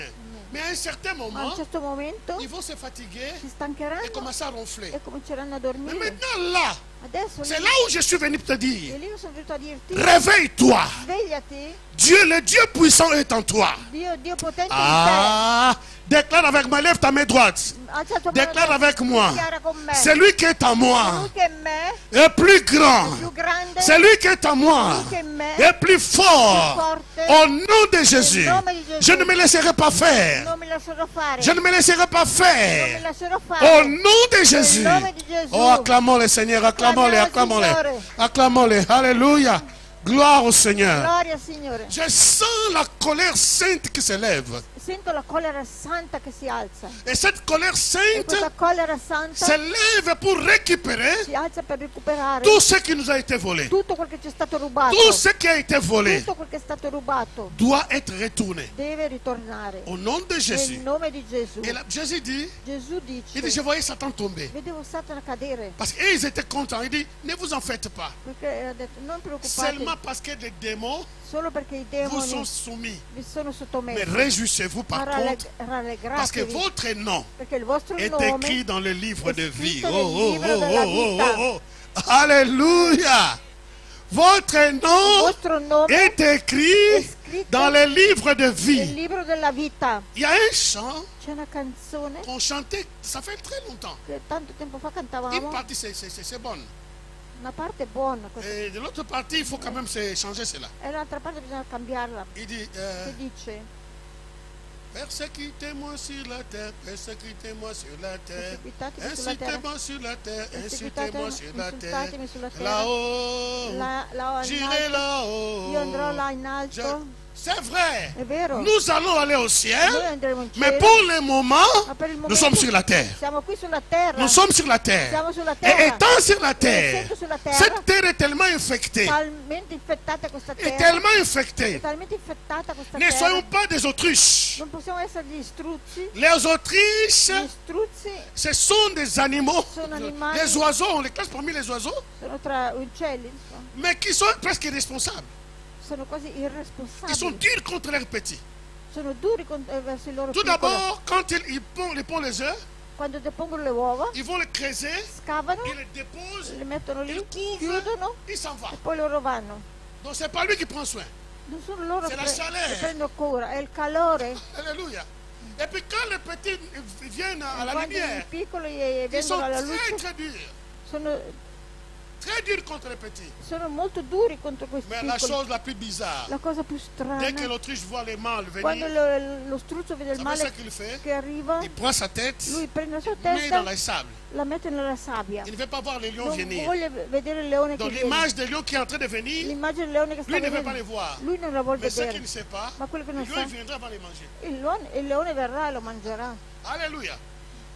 Mais à un certain Ma a moment, un certo momento ils vont se fatiguer si et stancheranno commencer à ronfler. e cominceranno a Mais dormire. maintenant, là, Adesso c'est lì, là où je suis venu te e dire, lì io sono venuto a dirti, réveille-toi. svegliati, Dieu, le Dieu puissant est en toi. Dio potente Ah, déclare avec moi, lève ta main droite. in te. Alza la tua mano Déclare avec moi. dichiara con me. Celui qui est en moi Lui che in me est plus grand. più grande, Celui qui est en moi lui che in me est plus fort. forte. Au nom de Jésus, Nel nome di Gesù. je ne me laisserai pas faire. non mi lascerò fare. Je ne me laisserai pas Non mi faire. lascerò fare. Au nom de Jésus. Nel nome di Gesù. Oh, acclamons le Seigneur, acclamons-le, acclamons-le. Signore. Acclamons-le. Alléluia. Gloire au Seigneur. Gloria al Signore. Je sens la colère sainte qui s'élève. Sento la collera santa che si alza. Et cette colère E sainte questa collera santa s'élève pour récupérer si alza per recuperare tout ce qui nous a été volé. tutto quel che ci è stato rubato. Tout ce qui a été volé Tutto quel che è stato rubato doit être retourné. deve ritornare. Au nom de Jésus. Nel nome di Gesù. Et là, Jésus dit, Gesù il dit, dice, je voyais Satan tomber. vedevo Satana cadere. Parce qu'ils étaient contents. Il dit, ne vous en faites pas. Perché ha detto, non preoccupate, Seulement parce que les démons solo perché i vous sont demoni soumis. vi sono Mais sottomessi. réjouissez-vous Ma par contre, parce que rallegratevi, votre nom perché il vostro est nome écrit dans le livre è de vie. scritto Oh, nel oh, libro oh, della oh, vita. oh, oh. Alléluia. Votre Il nom vostro nome est è écrit scritto dans le livre de nel vie. libro della vita. Il y a un chant C'è una canzone qu'on chantait, ça fait très longtemps. che tanto tempo fa Une cantavamo, partie, c'est bonne. una parte buona, questa, Et de l'autre partie, il faut quand même changer cela. e l'altra parte bisogna cambiarla. Il dit, Che dice? persécutez-moi sur la terre, persécutez-moi sur la terre. Perseguitatemi sulla terra, Insultez-moi sur la terre, perseguitatemi, insultez-moi sur la terre. insultatemi sulla terra. Là-haut, Là in j'irai alto, là-haut. io andrò là in alto. C'est vrai. È vero? Nous allons aller au Noi ciel, andremo in mais cielo, pour le moment, ma per il nous momento sommes sur la terre. siamo qui sulla terra. Nous sommes sur la terre. Siamo sulla Et terra. étant sur la E terre, essendo sulla terra, cette terre est tellement infectée, talmente infettata questa est terra, tellement è infectée. talmente infettata questa Ne terra, soyons pas des autruches. non possiamo essere gli struzzi. Les autriches, Gli struzzi ce sont des animaux, sono animali, les oiseaux, on les classe parmi les oiseaux, sono tra uccelli, insomma. mais qui sont presque irresponsables. Sono quasi Ils sont irresponsabili, durs contre leurs petits. sono duri verso i loro Tout piccoli. d'abord, quand ils pondent les œufs, Quando depongono le uova, ils vont les creuser, scavano, ils les déposent, le mettono lì, ils couvrent, chiudono ils s'en vont. e poi loro vanno. Donc c'est pas lui qui prend soin. Non sono loro C'est la che chaleur. prendono cura, è il calore. Alléluia. Et puis quand les petits viennent à la Quando i lumière, piccoli ils sont vengono alla très luce, très durs. sono Très durs contre les petits. molto duri contro questi Mais la piccoli. chose la plus bizarre, La cosa più strana, dès que l'Autriche voit les mâles quando venir, lo struzzo vede il savez ce male qu'il fait? che arriva, Il prend sa tête, lui prende la sua met dans testa, le sable. la mette nella sabbia. Il ne veut pas voir les lions Non venir. vuole vedere il leone che Donc viene. l'image des lions qui est en train de venir, L'immagine del leone che sta lui ne veut pas les venendo, voir. lui non la vuole Mais ce qu'il vedere. ne sait pas, Ma quello che le non lion sa, il viendra va les manger. il leone verrà e lo mangerà. Alléluia.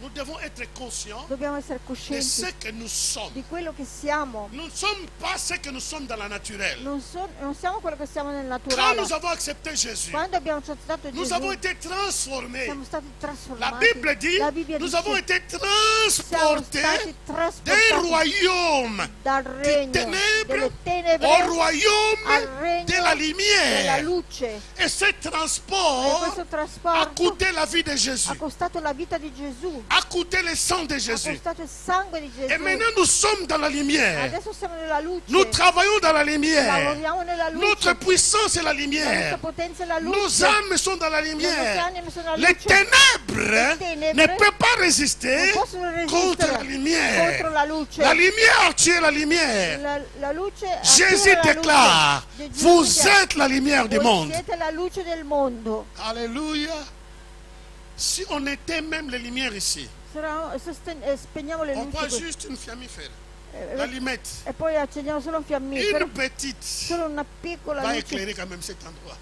Nous devons être conscients Dobbiamo essere de coscienti ce que nous sommes. di quello che siamo. Nous ne sommes pas ce que nous sommes dans la naturelle. Non siamo quello che siamo nel Quand naturale. nous avons accepté Jésus, Quando abbiamo accettato nous Gesù, avons été transformés. siamo stati La trasformati. Bible dit, La Bibbia nous dice, avons été siamo transportés stati d'un trasportati royaume dal regno ténèbres delle tenebre au royaume al regno de la la della lumière. luce. Et ce E transport questo a trasporto coûté la vie de Jésus, ha costato la vita di Gesù, a coûté le sang de ha Jésus. costato il sangue di Et Gesù. maintenant nous sommes dans la lumière. Adesso siamo nella luce, Nous travaillons dans la lumière. lavoriamo nella luce. Notre puissance est la La nostra lumière. potenza è la luce. Nos âmes sont dans la Le nostre lumière. anime sono la Les luce. ténèbres ténèbres ne peuvent pas résister non possono contre la resistere lumière. contro la luce. La lumière, tu es la lumière. La luce Jésus attiva la déclare, luce. Gesù vous dichiara, êtes la lumière du voi monde. siete la luce del mondo. Alléluia. Si on était même les lumières ici, Spegniamo le on prend luci juste une fiammifère, qui- l'allumette, e poi accendiamo solo un fiammifero, une petite, solo una piccola va luce éclairer quand même cet endroit.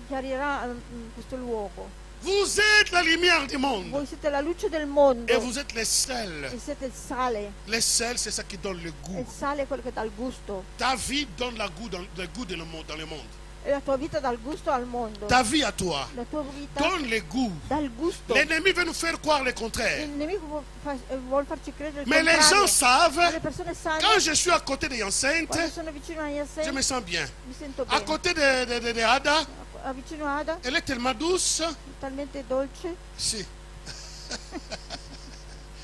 chiarirà questo luogo. Vous êtes la lumière du monde. Voi siete la luce del mondo Et vous êtes les sels. e siete il sale. Les sels, c'est ça qui donne le E goût. il sale è quello che dà il gusto. Ta vie donne le goût dans le monde. E la tua vita dà il gusto al mondo. Ta vie à toi La tua vita donne le goût. dà il gusto. L'ennemi veut nous faire croire le contraire. Il nemico vuol farci credere il Mais les contrario. gens savent, Ma le persone sanno, quand je suis à côté des enceintes, quando sono vicino a je Yasen, me sens bien. mi sento À bene. côté de Ada, Vicino a Ada, elle est tellement douce. talmente dolce, Si.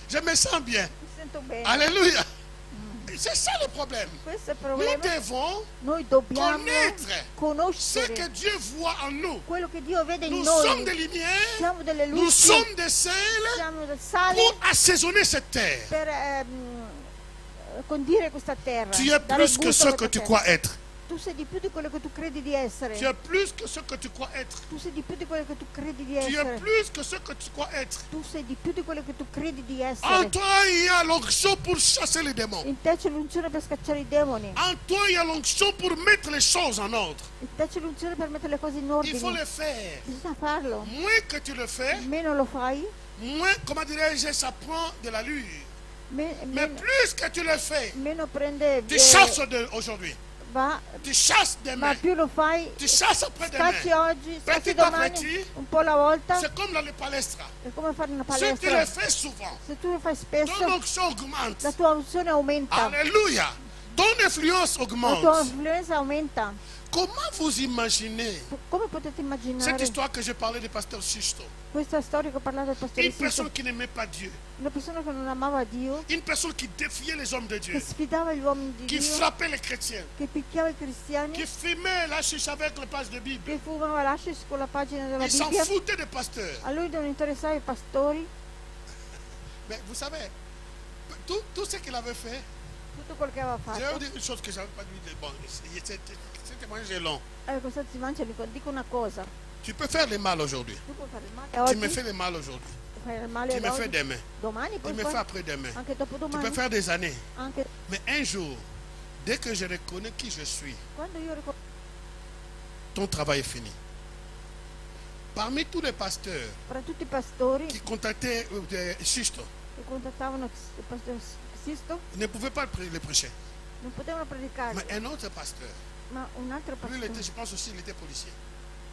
Je me sens bien. mi sento bene. Alléluia. C'est ça le problème. Questo è il Nous problema. devons Noi dobbiamo connaître ce conoscere que Dieu voit en nous. quello che Dio vede in Nous sommes noi. des lumières, Siamo delle nous luci, sommes des sels siamo del sale pour assaisonner cette terre. per condire questa terra. Tu es dare plus que gusto ce a que questa tu terra. crois être. Tu sei di più di quello che tu credi di essere. Tu es plus que ce que tu crois être. Tu sei di più di quello che tu credi di Tu es essere. plus que ce que tu crois être. Tu sei di più di quello che tu credi di En essere. toi, il y a l'onction pour chasser les démons. In te c'è l'unzione per scacciare i demoni. En toi, il y a l'onction pour mettre les choses en ordre. In te c'è l'unzione per mettere le cose in Il faut ordine. le faire. Bisogna farlo. Moins que tu le fais, Meno lo fai, moins, comment dirais-je, ça prend de l'allure. Mais meno, plus que tu le fais, meno prende, tu chasses aujourd'hui. va, Tu chasses ma demain. più lo fai, Tu chasses après-demain. scacci oggi, scacci Petit à domani, petit, un po' alla volta. c'est comme dans les palestra. È come fare una Si tu le palestra. fais souvent, Se tu lo fai spesso, ton onction augmente. la tua unzione aumenta, Alléluia. Ton influence la tua augmente. influenza aumenta. Comment vous imaginez Come potete cette immaginare histoire que j'ai parlé du pasteur Sisto? questa storia che ho parlato del pastore Une Sisto? personne qui n'aimait pas Dieu. Una persona che non amava Dio, Une personne qui défiait les hommes de che Dieu. sfidava gli uomini di Qui Dio, frappait les chrétiens. che picchiava i cristiani, Qui fumait la chiche avec les pages de Bible. che fumava l'ascis con la pagina della Il s'en Bibbia. foutait des pasteurs. A lui non interessava i pastori, Mais vous savez, tout ce qu'il avait fait, tutto quello che aveva je vais vous fatto. dire une chose que je n'avais pas dit. Bon, ce témoignage est long. Questa settimana dico una cosa, Tu peux faire le mal aujourd'hui. tu puoi fare il male Tu oggi, me fais le mal aujourd'hui. fai il male Tu me oggi, fais demain. domani Tu puoi me fais fare, après-demain. anche Tu peux dopodomani, faire des années. anche Mais un jour, dès que je reconnais qui je suis, quando io ricordo ton travail est fini. Parmi tous les pasteurs fra tutti i pastori qui contactaient Sisto, che contattavano il pastore Sisto, ne pouvaient pas le prêcher. non potevano predicare, Mais un autre pasteur, ma un altro lui, il était, pastore je pense aussi, il était policier.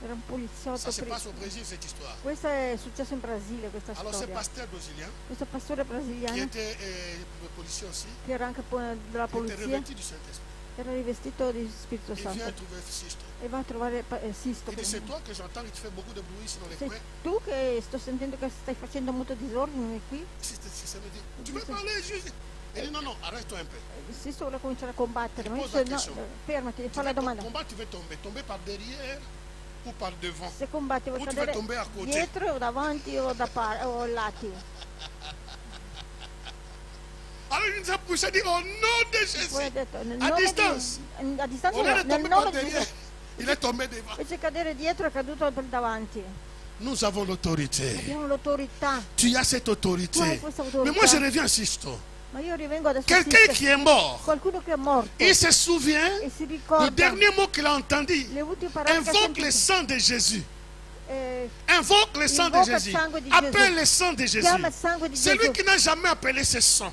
era un Ça poliziotto. se passe au Brésil, cette histoire. Questo è successo in Brasile, questa Alors, ce storia. pasteur brésilien, Questo pastore qui brasiliano, était policier aussi, che era anche della il était polizia, revêtu du Saint-Esprit. era rivestito di Spirito Il vient Santo trouver Sisto. e va a trovare Sisto. Il dit, c'est toi que j'entends que tu fais beaucoup de bruit ici dans les Sei coins. tu che sto sentendo che stai facendo molto disordine qui? Ça me dit, tu veux parler juste? Il dit, non, non, arrête-toi un peu. Sisto vuole cominciare a combattere, ma io Posa dico, la no, question. fermati, Tu fa la vas domanda. combattre, tu vas tomber. Tomber par derrière ou par devant. Se combatti vuoi O tu cadere vas tomber à côté. dietro o davanti o o lati. Alors il nous a poussé à dire au nom de Poi ha Jésus. detto, nel A nome distanza. a distanza Au lieu no, de nel tomber par nome di derrière, Gesù. il est tombé devant. Invece di cadere dietro è caduto per davanti. Nous avons l'autorité. Abbiamo l'autorità. Tu as cette Tu hai autorité. questa Mais autorità. moi je reviens à Sisto. Ma io rivengo adesso a Quelqu'un Sisto. qui est mort, Qualcuno che è morto il se souvient, e si le ricorda dernier mot qu'il a entendu, le ultime parole che ha invoque le sentito. sang de Jésus. Eh, Invoque le sang de Invoca il Jésus. sangue di Appelle Gesù. le sang de Jésus. Chiama il sangue di C'est lui Gesù. qui n'a jamais appelé ce sang.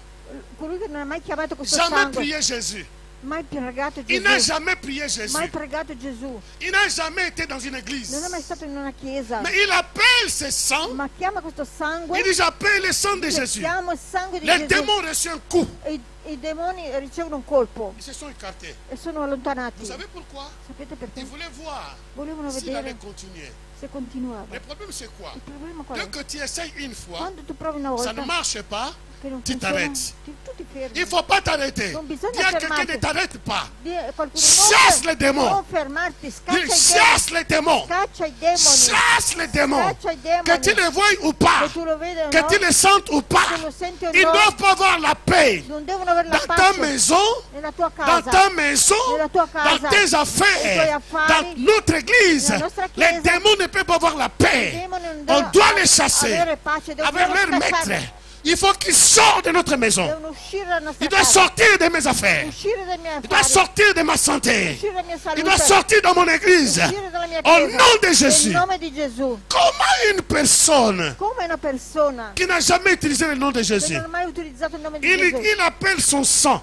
Colui che non ha mai chiamato questo Jamais sangue, prié Jésus. mai pregato Il n'a Gesù, jamais prié Jésus. mai pregato Gesù, Il n'a jamais été dans une église. non è mai stato in una chiesa, Mais il appelle ce sang. ma chiama questo sangue, Il dit, j'appelle le sang de Jésus. chiama il sangue di Les Gesù démons reçoivent un coup. e i demoni ricevono un colpo Ils se sont écartés. e sono allontanati. Vous savez pourquoi? Sapete perché? Ils voulaient voir Volevano s'il allait vedere continuer. se continuava. Le problème c'est quoi? Il problema qual Dès è? que tu essayes une fois, Quando tu provi una ça volta ne marche pas, che non tu funziona, t'arrêtes. tu ti fermi. Il ne faut pas t'arrêter. Non bisogna Dis à quelqu'un fermarti. ne t'arrête pas. Qualcuno, Chasse les démons. non fermarti, scaccia Dis, i demoni. chasse les démons. Scaccia i demoni. Chasse les démons. Scaccia i demoni. Que tu les voies ou pas, Che tu lo vedi o que no, tu les sentes ou pas, che lo senti o ils ne no, doivent pas avoir la paix non devono avere la dans ta pace maison, nella tua dans casa, ta maison, nella tua dans casa, tes nei tuoi affaires, affari, dans notre église. nella nostra Les chiesa. démons ne peuvent pas avoir la I paix. demoni non On devono doit les chasser avere pace, avec dobbiamo leur scacciarli. maître. Il faut qu'ils sortent de notre maison. Devono uscire dalla nostra Il doit casa, sortir de mes affaires. uscire dai miei Il doit affari, sortir de ma santé. uscire dalla mia salute, Il doit sortir dans mon église. uscire dalla mia Au chiesa. nom de Nel Jésus. nome di Gesù. Comment une personne Come una persona qui n'a jamais utilisé le nom de che Jésus, non ha mai utilizzato il nome di il, Gesù il appelle son sang.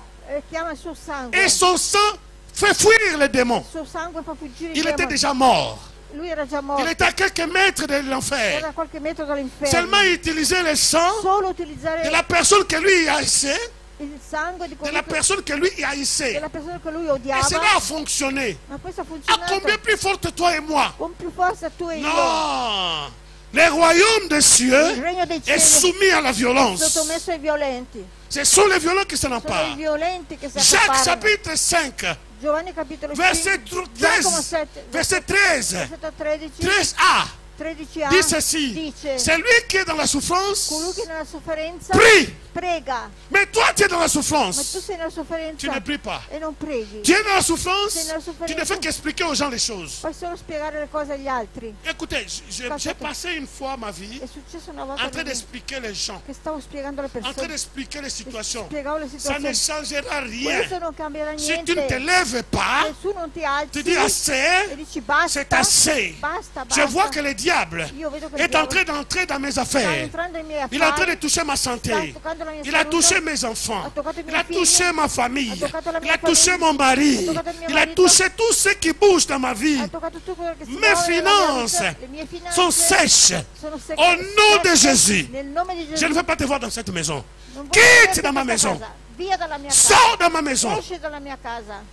chiama il suo sangue, Et son sang fait fuir les démons. il suo sangue fa fuggire i Il était demoni. déjà mort. Lui era già Il morto, était à quelques mètres de l'enfer. era a qualche metro dall'inferno. Seulement utiliser le sang Solo de utilizzare la personne que lui haïssait, il sangue di de la personne que lui haïssait. della persona che lui Et odiava, cela a fonctionné. ma questo ha À funzionato combien plus forte toi et moi? con più forza tu e io. Non. Le royaume des Il cieux regno dei est cieli soumis à la violence. sottomesso ai violenti, Ce sont les violents qui s'en sono i emparent. violenti che si Jacques accaparrano. chapitre 5, Giovanni capitolo verset 5, 13. Giacomo 7, Verset 13. versetto 13, 13a. 13a, Dit ceci. dice: C'est lui qui est dans la souffrance. colui che nella sofferenza Prie. prega, Mais toi, tu es dans la ma tu souffrance. sei nella Tu sofferenza ne pries pas. e non preghi, Tu es dans la souffrance. sei nella Tu ne sofferenza, fais qu'expliquer aux gens les choses. puoi solo spiegare le cose agli altri. Écoutez, j'ai passé une fois ma vie È successo una volta en train di me d'expliquer les gens, che stavo spiegando alle en train persone, d'expliquer les situations. spiegavo le Ça ne situazioni, changera rien. questo non cambierà Si tu ne te niente. lèves pas, Se tu non ti alzi tu dis e assez, dici basta, c'est assez. basta, Je vois basta, que le diable io vedo che il est en diavolo train d'entrer dans mes sta affaires. entrando nei miei Il est en train affari, de toucher ma sta santé. toccando la mia Il a touché salute, mes enfants. ha toccato i Il a miei touché figli, ma famille. ha toccato la Il mia a touché famiglia, mon mari. ha toccato il mio Il a marito, touché tout ce qui bouge dans ma vie. ha toccato tutto quello che si Mes muove nella mia finances vita, le mie finanze sont sèches. sono secche, Au nom de secche, Jésus. nel nome di Je ne Gesù. veux pas te voir dans cette maison. Non voglio Quitte vederti da in ma questa maison. casa. Via dalla mia casa, Sors de ma maison. esci dalla mia casa.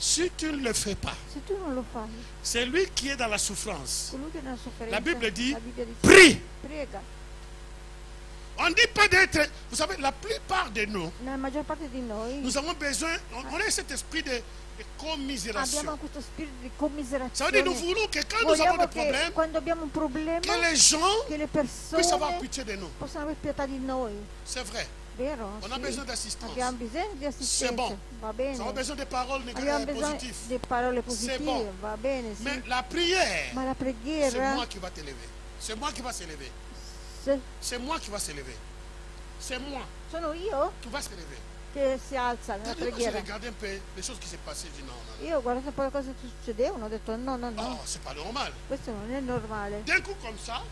Si tu ne le fais pas, Se tu non lo fai, c'est lui qui est dans la souffrance. colui che nella sofferenza, La Bible dit, la Bibbia dice, prie. prega. On ne dit pas d'être... Vous savez, la plupart de nous, Nella maggior parte di noi nous avons besoin... On a cet esprit de commisération. abbiamo questo spirito di Ça veut dire nous commiserazione. voulons que quand nous avons Vogliamo des che problèmes, quando abbiamo un problema, que les gens che le puissent avoir persone pitié de nous. possano avere pietà di noi. C'est vrai. Vero? On a Sì. besoin d'assistance. Abbiamo bisogno di assistenza, bon. va Nous avons bene. besoin de paroles Abbiamo bisogno positives. di parole C'est positive, bon. va bene, sì. Mais la prière, Ma la c'est preghiera, moi qui va t'élever. C'est moi qui va s'élever. se C'est moi qui va s'élever. C'est moi sono io qui va s'élever. che si alza nella J'ai preghiera. regardé un peu les choses qui s'est passées. Je dis non, non, Io ho guardato un po' le cose che succedevano, ho detto no, no, non. no, Oh, c'est pas normal. questo non è normale. D'un coup comme ça,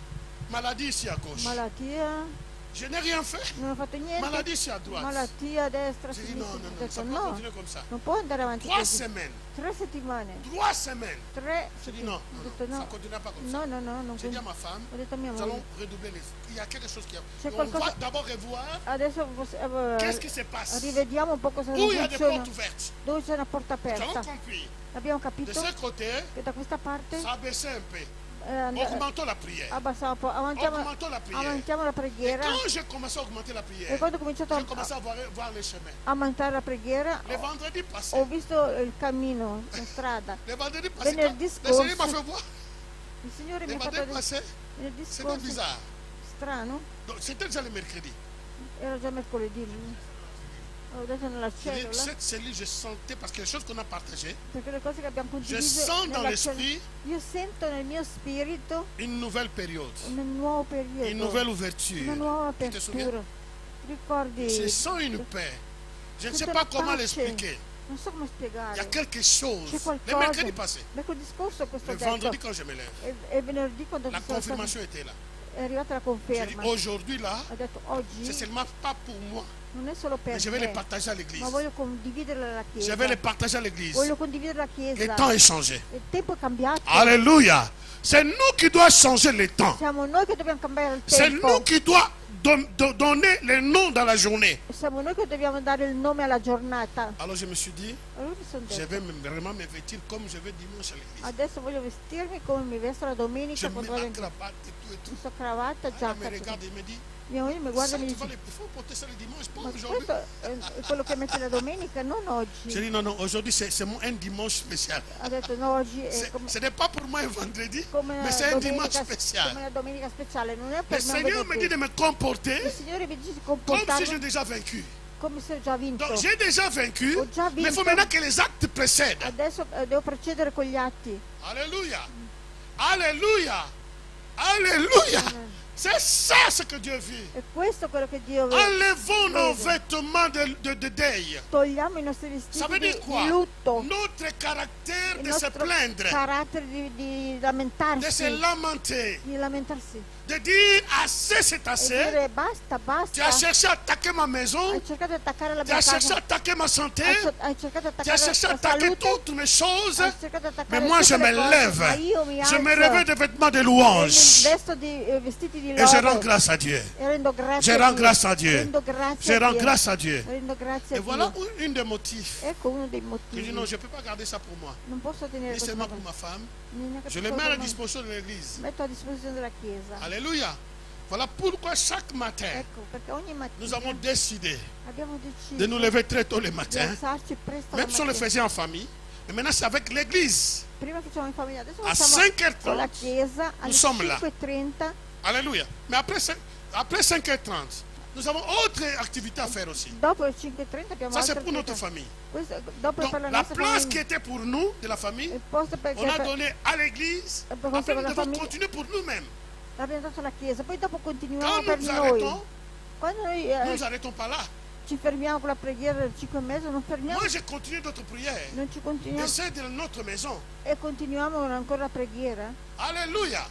maladie ici à gauche. Malattia, Je n'ai rien fait. non ho fatto niente. Maladie ici à droite. Malattia a destra, a J'ai dit non, sinistra. non, Ho non, detto ça peut no, continuer comme ça. non può andare avanti 3 così. semaines. 3 settimane. 3 semaines. 3 J'ai dit settimane. non, Ho non, detto non, ça no, ne continuera pas comme ça. no, no, no, non J'ai dit à ma femme, ho detto a mia nous moglie. allons redoubler les... Il y a quelque chose qui a... C'è On qualcosa- va d'abord revoir Adesso qu'est-ce qui se passe. rivediamo un po' cosa Où non il y a des funziona. portes ouvertes. Dove c'è una porta Nous avons aperta. compris. Abbiamo De capito ce côté, che da questa parte ça a baissé un peu. and- Augmentons la prière. abbassiamo un po', avantiamo Augmentons la prière. la Et preghiera. quand j'ai commencé à augmenter la E prière, quando ho cominciato j'ai commencé à voir les chemins. a aumentare la preghiera, Le vendredi passé, ho visto il cammino, la strada. le vendredi passé, Venerdì le Seigneur m'a scorso, fait voir. il Signore mi Le ha fatto vendredi vedere. passé, Venerdì c'était scorso, bizarre. strano, Donc, c'était déjà le mercredi. era già mercoledì. Ho detto nella Je dis, cellula, cette cellule, je sentais, parce que les choses qu'on a partagées, perché le cose che abbiamo je condiviso sens dans nella l'esprit io sento nel mio spirito une nouvelle période, un nuovo periodo, une nouvelle una ouverture. nuova Tu te souviens? apertura. Ricordi? Je sens une paix. Je ne sais Tutta pas la comment pace. l'expliquer. Non so come Il y a spiegare. quelque chose. C'è Le qualcosa. mercredi passé, Mercoledì scorso questo le ho detto. vendredi quand je me lève, E venerdì quando la ci sono stati- confirmation était là. è arrivata la J'ai dit, conferma. aujourd'hui là, Ho detto c'est oggi seulement pas pour moi, non è solo per mais je vais les me, partager à l'église. ma voglio condividerla alla Je Chiesa. vais les partager à l'église. Voglio condividere la Le Chiesa. temps est changé. Il tempo è cambiato. Alléluia. C'est nous qui doivons changer le temps. Siamo noi che dobbiamo cambiare il C'est tempo. nous qui doivons donner les noms dans la journée. Siamo noi che dobbiamo dare il nome alla giornata. Alors je me suis dit, Allora mi sono je detto, vais vraiment me vêtir comme je vais dimanche à l'église. adesso voglio vestirmi come mi vesto la Je domenica mets quando ma vado in cravate et tout et tout. questa cravatta, Elle me giacca. regarde et me dit, Mia moglie mi ça, guarda e mi il dice, faut porter ça le dimanche, pas ma aujourd'hui. questo è quello che metti la domenica, non J'ai oggi. dit non, non, aujourd'hui c'est un dimanche spécial. Ha detto no, oggi è Ce n'est pas pour moi un vendredi, come mais c'est un dimanche spécial. una domenica speciale, non è Le per me un Seigneur me dit venerdì. de me comporter Il Signore mi dice di comme si j'ai comportarmi déjà vaincu. come se ho già vinto. Donc j'ai déjà vaincu, Ho già mais il faut vinto. maintenant que les actes précèdent. Adesso devo procedere con gli atti. Alléluia. Alléluia. Alléluia. C'est ça ce que Dieu veut. E questo è quello che Dio vede. Enlevons nos Vede. vêtements de deuil. Togliamo i nostri Ça vestiti veut dire di quoi? lutto, Notre caractère il de se nostro plaindre, carattere di de lamentarsi, se lamenter, di lamentarsi, de dire assez c'est e assez. dire basta, Tu basta. as cherché à attaquer ma maison, Hai cercato di attaccare la tu mia as cherché à casa, attaquer ma santé, hai cercato di tu as attaccare cherché à la attaquer salute, toutes mes choses. hai cercato di Mais attaccare moi je tutte me le cose, lève, ma io mi je me alzo réveille de vêtements de e mi louange vesto di vestiti di et je rends lode grâce à Dieu. e rendo grazie Je a rends Dio. grâce à Dieu. Rendo grazie Je a rends Dio. grâce à Dieu. Rendo grazie Et a voilà Dio. une des motifs. Ecco uno dei Je dis motivi. non, je ne peux pas garder ça pour moi. Non posso tenere Ni questo seulement per pour ma femme. me. Je le mets à la disposition de l'église. Metto a disposizione della Chiesa. Alléluia. Voilà pourquoi chaque matin, Ecco, perché ogni nous mattina avons décidé abbiamo deciso de nous lever très tôt le di matin. alzarci presto la Même si on le mattina. faisait en famille. Mais maintenant, c'est avec l'église. Prima facciamo in famiglia, adesso À facciamo 5h30, con la Chiesa alle sommes là. 5:30. Alléluia. Mais après 5h30, nous avons autre activité à faire aussi. Dopo le 5:30 abbiamo Ça, c'est altre pour notre attività. famille. Questo, dopo Donc, per la la nostra place qui famiglia. était pour nous, de la famille, Il posto perché on a donné à l'église. E per Après, nous la devons famiglia continuer pour nous-mêmes. l'abbiamo dato alla Chiesa, poi dopo continuiamo Quand per nous noi. arrêtons, Quando noi nous ne nous arrêtons pas là. ci fermiamo con la preghiera del 5:30, non fermiamo, Moi, j'ai continué d'autres prières. non ci continuiamo Et c'est de notre maison. e continuiamo con ancora la preghiera. Alléluia.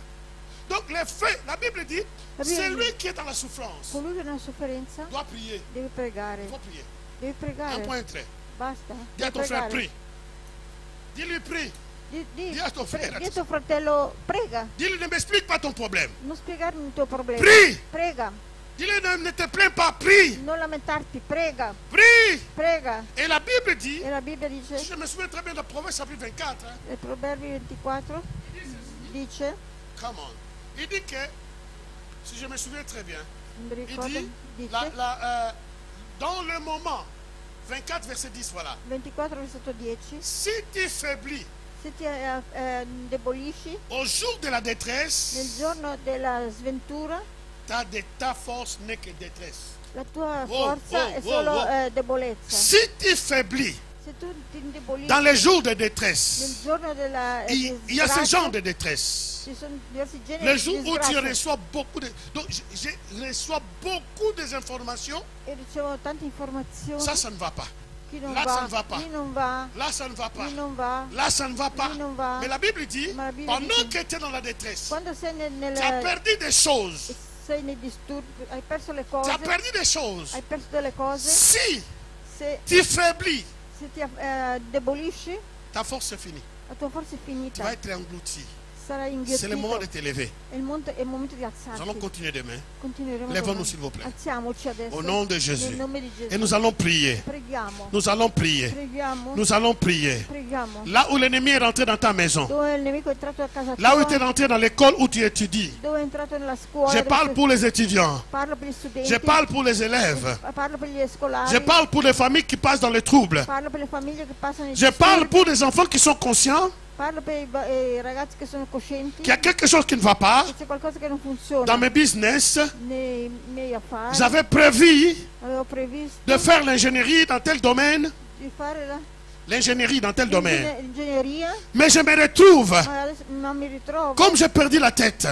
Donc, les faits, la Bible dit, La Bible celui dit- qui est dans la souffrance Colui che è nella sofferenza doit prier. deve pregare, Il faut prier. devi Un pregare, point très. basta. Dis à Devi ton frère, pregare. prie. Dis-lui, prie. Di a tuo fratello. di tuo fratello, prega, Dis-lui, ne m'explique pas ton problème. non spiegarmi il tuo problema. Prie. Prega, Dis-lui, ne te plains pas, prie. non lamentarti, prega, Prie. prega. Et la Bible dit, E la Bibbia dice, je me souviens très bien de Proverbe chapitre 24. Hein. nel Proverbi 24, dice, Come on. Il dit que, si je me souviens très bien, non mi il ricordo, dit, dice, dans le moment, 24 verset 10, voilà. 24 versetto 10, Si tu faiblis se ti indebolisci au jour de la nel détresse, giorno della sventura, ta force n'est que détresse. la tua Wow, forza wow, è wow, solo wow. debolezza. Si tu faiblis Se tu ti indebolisci dans les jours de nel détresse, giorno della il y a ce disgrazia, genre de détresse. ci sono diversi generi Le di jour où tu disgrazia. reçois beaucoup de... Donc, je reçois beaucoup des informations. E ricevo tante informazioni. Ça ne va pas. Chi non là, va, ça ne va pas. chi non va, Là, ça ne va pas. chi non va. Là, ça ne va pas. Lui non va. Mais la Bible dit, Ma la Bible pendant dice- que tu es dans la détresse, Quando sei tu as perdu des choses. sei nei disturbi, hai perso le Tu cose, as perdu des choses. hai perso delle cose, Si se, tu faiblis, se ti debolisci, ta force est finie. la tua forza è Tu finita, vas être englouti. sarai C'est le moment inghiottito. de te lever. È il momento di Nous allons alzarti. continuer demain. Continueremo Lève-nous, domani. s'il vous plaît. Alziamoci adesso. Au nom de Jésus. Nel nome di Gesù. Et nous allons prier. Preghiamo. Nous allons prier. Preghiamo. Nous allons prier. Preghiamo. Là où l'ennemi est rentré dans ta maison, Dove il nemico è entrato a casa là où tu es tua, rentré dans l'école où tu étudies, dove è entrato nella scuola, je dove parle tu- pour les étudiants, parlo per gli studenti, je parle pour les élèves, parlo per gli scolari, je parle pour les familles qui passent dans les troubles, parlo per le famiglie che passano i je parle disturbi, pour les enfants qui sont conscients parlo per i ragazzi che sono coscienti qu'il y a quelque chose qui ne va pas che c'è qualcosa che non funziona dans mes business. nei miei affari. J'avais prévu Avevo previsto de faire l'ingénierie dans tel domaine, di fare l'ingénierie dans tel domaine, l'ingegneria, mais je me retrouve, ma adesso non mi ritrovo, comme j'ai perdu la tête.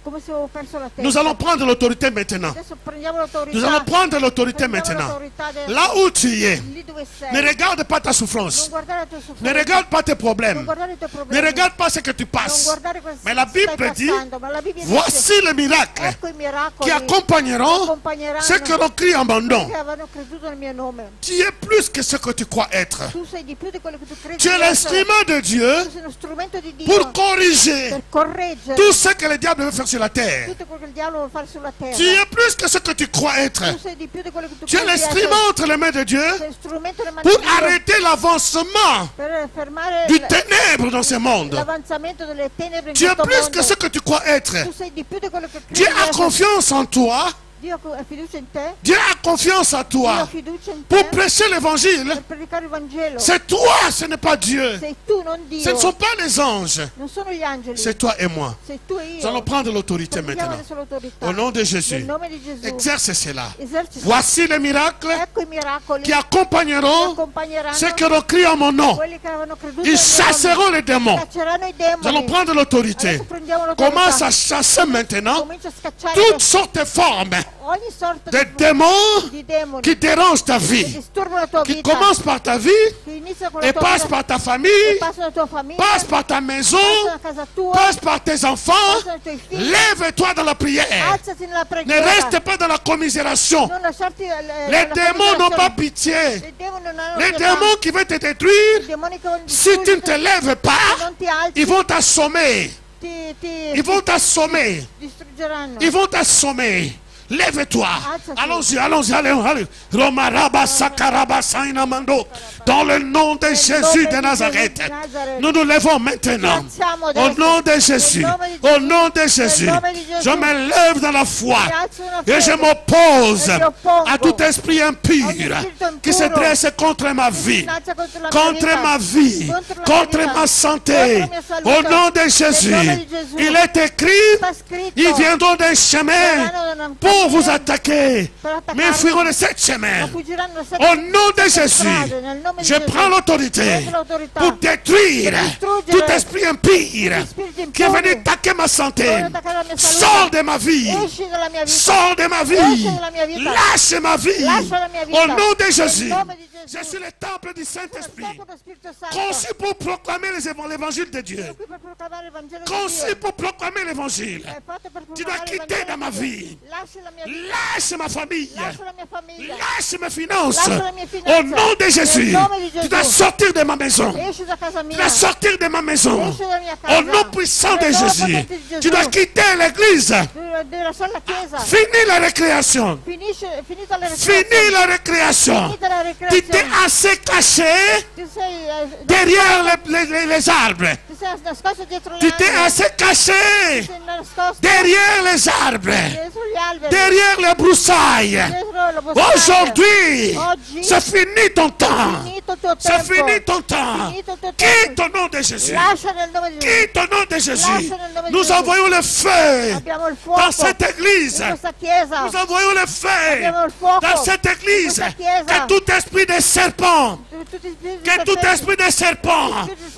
come se avevo perso la testa. Nous allons prendre l'autorité maintenant. Adesso prendiamo l'autorità. Nous allons prendre l'autorité Prendiamo maintenant. l'autorità adesso. Là où tu es, Lì dove sei. ne regarde pas ta Non souffrance. guardare la tua Ne sofferenza. regarde pas tes Non problèmes. guardare i tuoi Ne problemi. regarde pas ce que tu Non passes. guardare cosa Mais la stai Bible dit, passando, ma la Bibbia dice, voici les miracles ecco i miracoli qui accompagneront accompagneranno ceux qui auront crié en mon nom. che avranno creduto nel mio nome. Tu es plus que ce que tu crois être. Tu sei di più di quello che tu credi Tu es di essere. l'instrument de Dieu Tu sei uno strumento di Dio pour corriger per correggere tout ce que le diable veut faire sur la terre. tutto quello che il diavolo vuole fare sulla terra. Tu es plus que ce que tu crois être. Tu sei di più di quello che tu Tu es credi l'instrument essere. entre les mains de Dieu Sei strumento nelle mani pour di Dio arrêter l'avancement per fermare du ténèbre dans ce monde. l'avanzamento delle tenebre in Tu es questo plus mondo. que ce que tu crois être. Tu sei di più di quello che credi Dieu a essere. confiance en toi. Dio ha fiducia in te. Dieu a confiance en Dio ha toi. fiducia in Pour te prêcher l'évangile, per predicare il Vangelo. c'est toi, ce n'est pas Dieu. Sei tu, non Ce ne Dio. sont pas les anges. Non sono gli angeli. C'est toi et moi. Sei tu e Nous io. allons prendre l'autorité Prendiamo maintenant. adesso l'autorità. Au nom de Jésus. Nel nome di Gesù. Exerce cela. Esercita. Voici les miracles Ecco i miracoli qui che accompagneront accompagneranno ceux qui auront crié en mon nom. quelli che avevano creduto Ils nel mio nome. chasseront les démons. Cacceranno i Nous allons demoni. prendre l'autorité. Adesso prendiamo l'autorità. Commence à chasser maintenant Comincia a scacciare toutes sortes de formes ogni sorta de démons di demoni qui dérangent ta che vie. disturbano la tua Qui vita, commencent par ta vie che iniziano con la et tua passent vita, par ta che famille, passano la tua famiglia, passent par ta maison, passano a casa tua, passe par tes enfants. passano ai tuoi figli. Lève-toi dans la prière. Alzati nella Ne preghiera. reste pas dans la commisération. Non lasciarti Les démons n'ont pas pitié. Les demoni non hanno Les pietà. démons qui veulent te I détruire, demoni che vogliono si tu ne te distruggerti, lèves se pas, non ti alzi, ils vont t'assommer. ti Ils vont t'assommer. distruggeranno. Ils vont t'assommer. Lève-toi. Alzati. Allons-y, allons-y, allons-y. Romaraba sakaraba sainamando. Dans le nom de Jésus de Nazareth. Nous nous levons maintenant. Au nom de Jésus. Au nom de Jésus. Je me lève dans la foi. Et je m'oppose à tout esprit impur qui se dresse contre ma vie, contre ma vie, contre ma santé. Au nom de Jésus. Il est écrit, ils viendront d'un chemin pour vous attaquer, mais ils fuiront de cette chemin. Au nom de Jésus, je prends l'autorité pour détruire tout esprit impur qui est venu attaquer ma santé. Sors de ma vie. Esci dalla mia vita. Sors de ma vie. Lâche ma vie. Lascia la mia vita. Au nom de Jésus. Nel nome di Gesù. Je suis le temple du Saint-Esprit. Tempio dello Spirito Santo. Conçu pour proclamer l'évangile de Dieu. Qui per proclamare il Vangelo di Conçu Dio. pour proclamer l'évangile. È fatto per Tu dois proclamare il quitter Vangelo dans ma di Dio. vie. Lascia la mia vita. Lâche ma famille. Lascia la mia famiglia. Lâche mes finances. Lascia le mie finanze. Au nom de Jésus. Nel nome di Gesù. Tu dois sortir de ma maison. Esci da casa Tu mia. dois sortir de ma maison. Esci dalla mia casa. Au nom puissant de Nel nome Jésus. potente di Gesù. Tu dois quitter l'église. Devi lasciare la chiesa. Finis la récréation. Finita la Finis la récréation. Finita la Tu t'es ricreazione. assez caché Ti sei derrière les arbres. ti sei nascosto dietro Tu le t'es alberi. assez caché Ti sei nascosto derrière les arbres. dietro gli alberi. Derrière les broussailles. Dietro la boscaglia. Aujourd'hui, Oggi c'est fini ton temps. finito il tuo C'est tempo. fini ton temps. Finito il tuo Quitte tempo. au nom de Jésus. Lascia nel nome di Gesù. Quitte au nom de Jésus. Lascia nel nome di Nous Gesù. envoyons le feu Abbiamo il fuoco dans cette église. in questa chiesa. Nous envoyons le feu Abbiamo il fuoco dans cette église. in questa chiesa. Que tout esprit de serpent, Tutti i spiriti que tout serpenti, esprit de serpent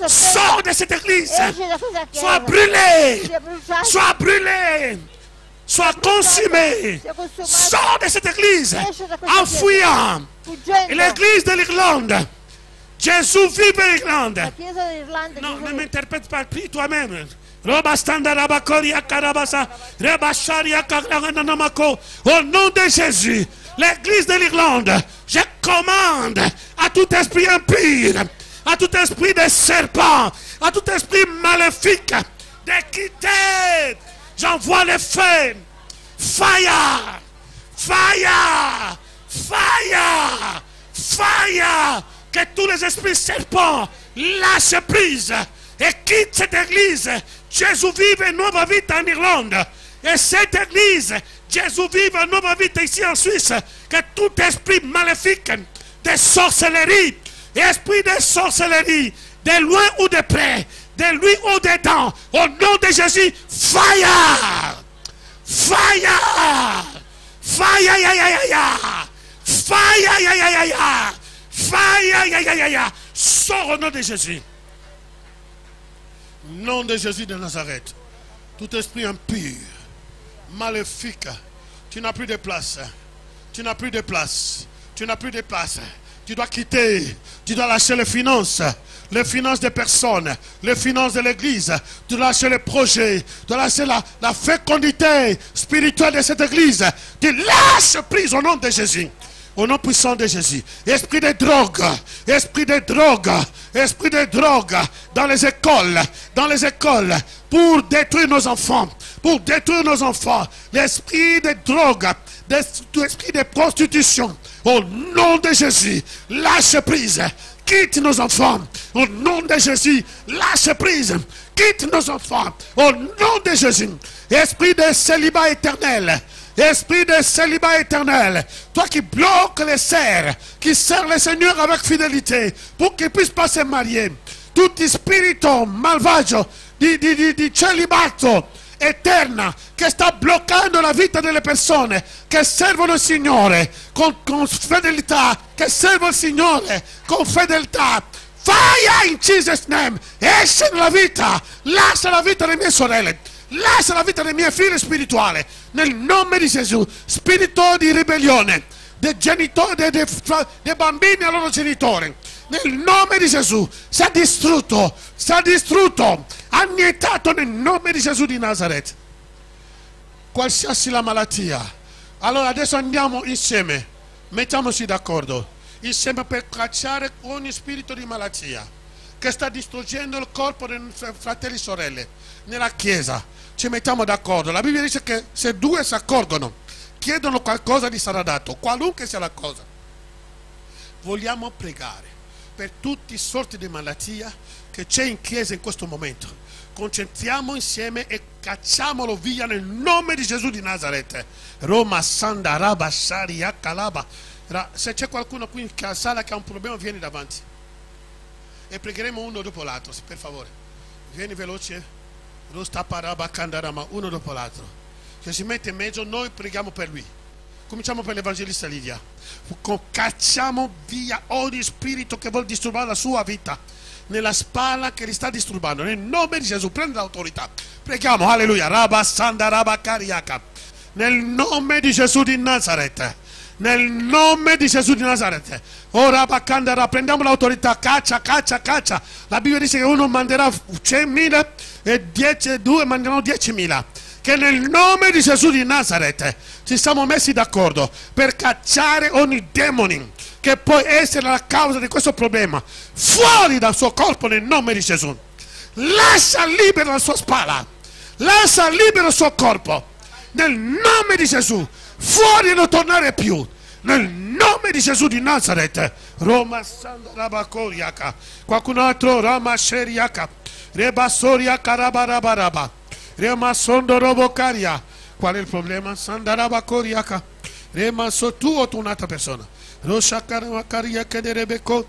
sort de cette église. esci da questa chiesa. Soit brûlé, Sia bruciato, soit brûlé, soit consumé. sia consumato, Sors de cette église esci da questa en fuyant. fuggendo. L'église de l'Irlande. Jésus vive en Irlande. La chiesa d'Irlanda. Non, Gesù ne m'interprète pas, prie toi-même. Robastanda rabakoria karabasa, rebasharia karaganamako. Au nom de Jésus, l'église de l'Irlande, je commande à tout esprit impur, à tout esprit de serpent, à tout esprit maléfique de quitter. J'envoie le feu. Fire! Fire! Fire! Fire! Que tous les esprits serpents lâchent prise et quittent cette église. Jésus vive une nouvelle vie en Irlande. Et cette église, Jésus vive une nouvelle vie ici en Suisse. Que tout esprit maléfique de sorcellerie, esprit de sorcellerie, de loin ou de près, de lui ou dedans, au nom de Jésus, fire! Fire! Fire! Ya, ya, ya, ya. Fire! Ya, ya, ya, ya. Fire! Ya, ya, ya, ya. Sors au nom de Jésus. Nom de Jésus de Nazareth. Tout esprit impur, maléfique, tu n'as plus de place. Tu n'as plus de place. Tu n'as plus de place. Tu dois quitter. Tu dois lâcher les finances des personnes, les finances de l'église. Tu dois lâcher les projets. Tu dois lâcher la fécondité spirituelle de cette église. Tu lâches prise au nom de Jésus. Au nom puissant de Jésus. Esprit de drogue, esprit de drogue, esprit de drogue dans les écoles, pour détruire nos enfants, pour détruire nos enfants. L'esprit de drogue, l'esprit de prostitution, au nom de Jésus, lâche prise. Quitte nos enfants. Au nom de Jésus, lâche prise. Quitte nos enfants. Au nom de Jésus. Esprit de célibat éternel. Esprit de célibat éternel. Toi qui bloques les serfs, qui sert le Seigneur avec fidélité, pour qu'ils puissent pas se marier. Tout spirito malvagio di celibato eterna che sta bloccando la vita delle persone che servono il Signore con fedeltà, che servono il Signore con fedeltà. Fire in Jesus' name. Esce nella vita, lascia la vita delle mie sorelle, lascia la vita dei miei figli spirituali, nel nome di Gesù. Spirito di ribellione dei genitori, dei bambini ai loro genitori, nel nome di Gesù, sia distrutto, annientato nel nome di Gesù di Nazareth. Qualsiasi la malattia. Allora adesso andiamo insieme, mettiamoci d'accordo insieme per cacciare ogni spirito di malattia che sta distruggendo il corpo dei fratelli e sorelle nella chiesa. Ci mettiamo d'accordo. La Bibbia dice che se due si accorgono, chiedono qualcosa, gli sarà dato, qualunque sia la cosa. Vogliamo pregare per tutte le sorti di malattia che c'è in chiesa in questo momento. Concentriamo insieme e cacciamolo via nel nome di Gesù di Nazareth. Roma Sanda Raba Sharia Calaba. Se c'è qualcuno qui in sala che ha un problema, vieni davanti e pregheremo uno dopo l'altro, per favore. Vieni veloce. Rosta Paraba Kandarama, uno dopo l'altro. Che si mette in mezzo, noi preghiamo per lui. Cominciamo per l'Evangelista Lidia. Cacciamo via ogni spirito che vuole disturbare la sua vita nella spalla che li sta disturbando. Nel nome di Gesù, prende l'autorità. Preghiamo, alleluia. Rabba Sanda Rabba Kariaka. Nel nome di Gesù di Nazareth. Nel nome di Gesù di Nazareth. Ora Bacandara, prendiamo l'autorità. Caccia. La Bibbia dice che uno manderà 100.000 e due manderanno 10.000. Che nel nome di Gesù di Nazareth ci siamo messi d'accordo per cacciare ogni demone che può essere la causa di questo problema fuori dal suo corpo nel nome di Gesù. Lascia libera la sua spalla, lascia libero il suo corpo nel nome di Gesù, fuori e non tornare più nel nome di Gesù di Nazareth. Roma Sandalabakoriaka, qualcun altro? Rama Sheriaka, Reba Soriaka Rabaraba, Rema Sondo Robocaria. Qual è il problema? Sandarabakoriaka, Rema so tu o tu un'altra persona? Rosha Karamacaria che Rebecco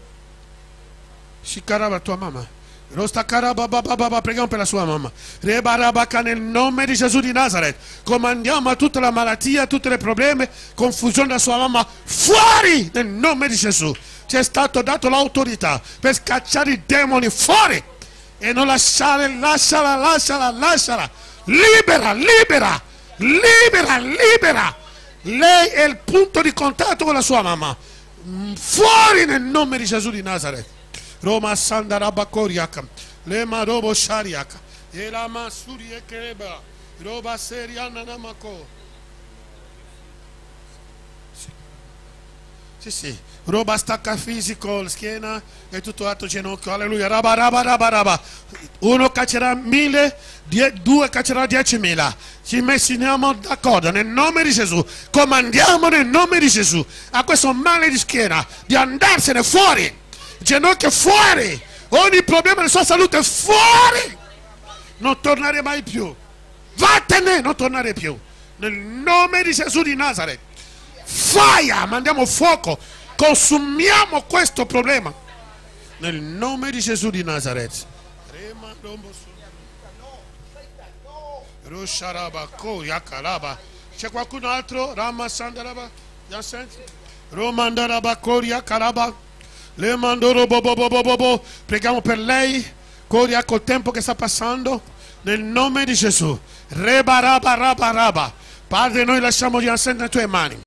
Shikaraba, tua mamma. Rosta Karaba, preghiamo per la sua mamma. Rebarabaca, nel nome di Gesù di Nazareth. Comandiamo a tutta la malattia, a tutti i problemi, confusione della sua mamma, fuori nel nome di Gesù. Ci è stato dato l'autorità per scacciare i demoni fuori e non lasciare, lasciala. Libera. Lei è il punto di contatto con la sua mamma. Fuori nel nome di Gesù di Nazareth. Roma Sandaraba Koriaka, Lema Robo Shariaka, Elama Surie Kereba, Roba Seriana Namako. Sì. Roba stacca fisico, schiena e tutto altro ginocchio. Alleluia. Raba. Uno caccerà 1.000, due caccerà 10.000. Ci messiamo d'accordo nel nome di Gesù. Comandiamo nel nome di Gesù a questo male di schiena di andarsene fuori. Ginocchio fuori, ogni problema della sua salute fuori, non tornare mai più, vattene, non tornare più nel nome di Gesù di Nazareth. Fire, mandiamo fuoco, consumiamo questo problema nel nome di Gesù di Nazareth. C'è qualcun altro? Rama Sandaraba, Romandaraba Koria Karaba. Le mandoro bobo. Preghiamo per lei. Coria col tempo che sta passando. Nel nome di Gesù. Reba. Padre, noi lasciamo di assente nelle tue mani.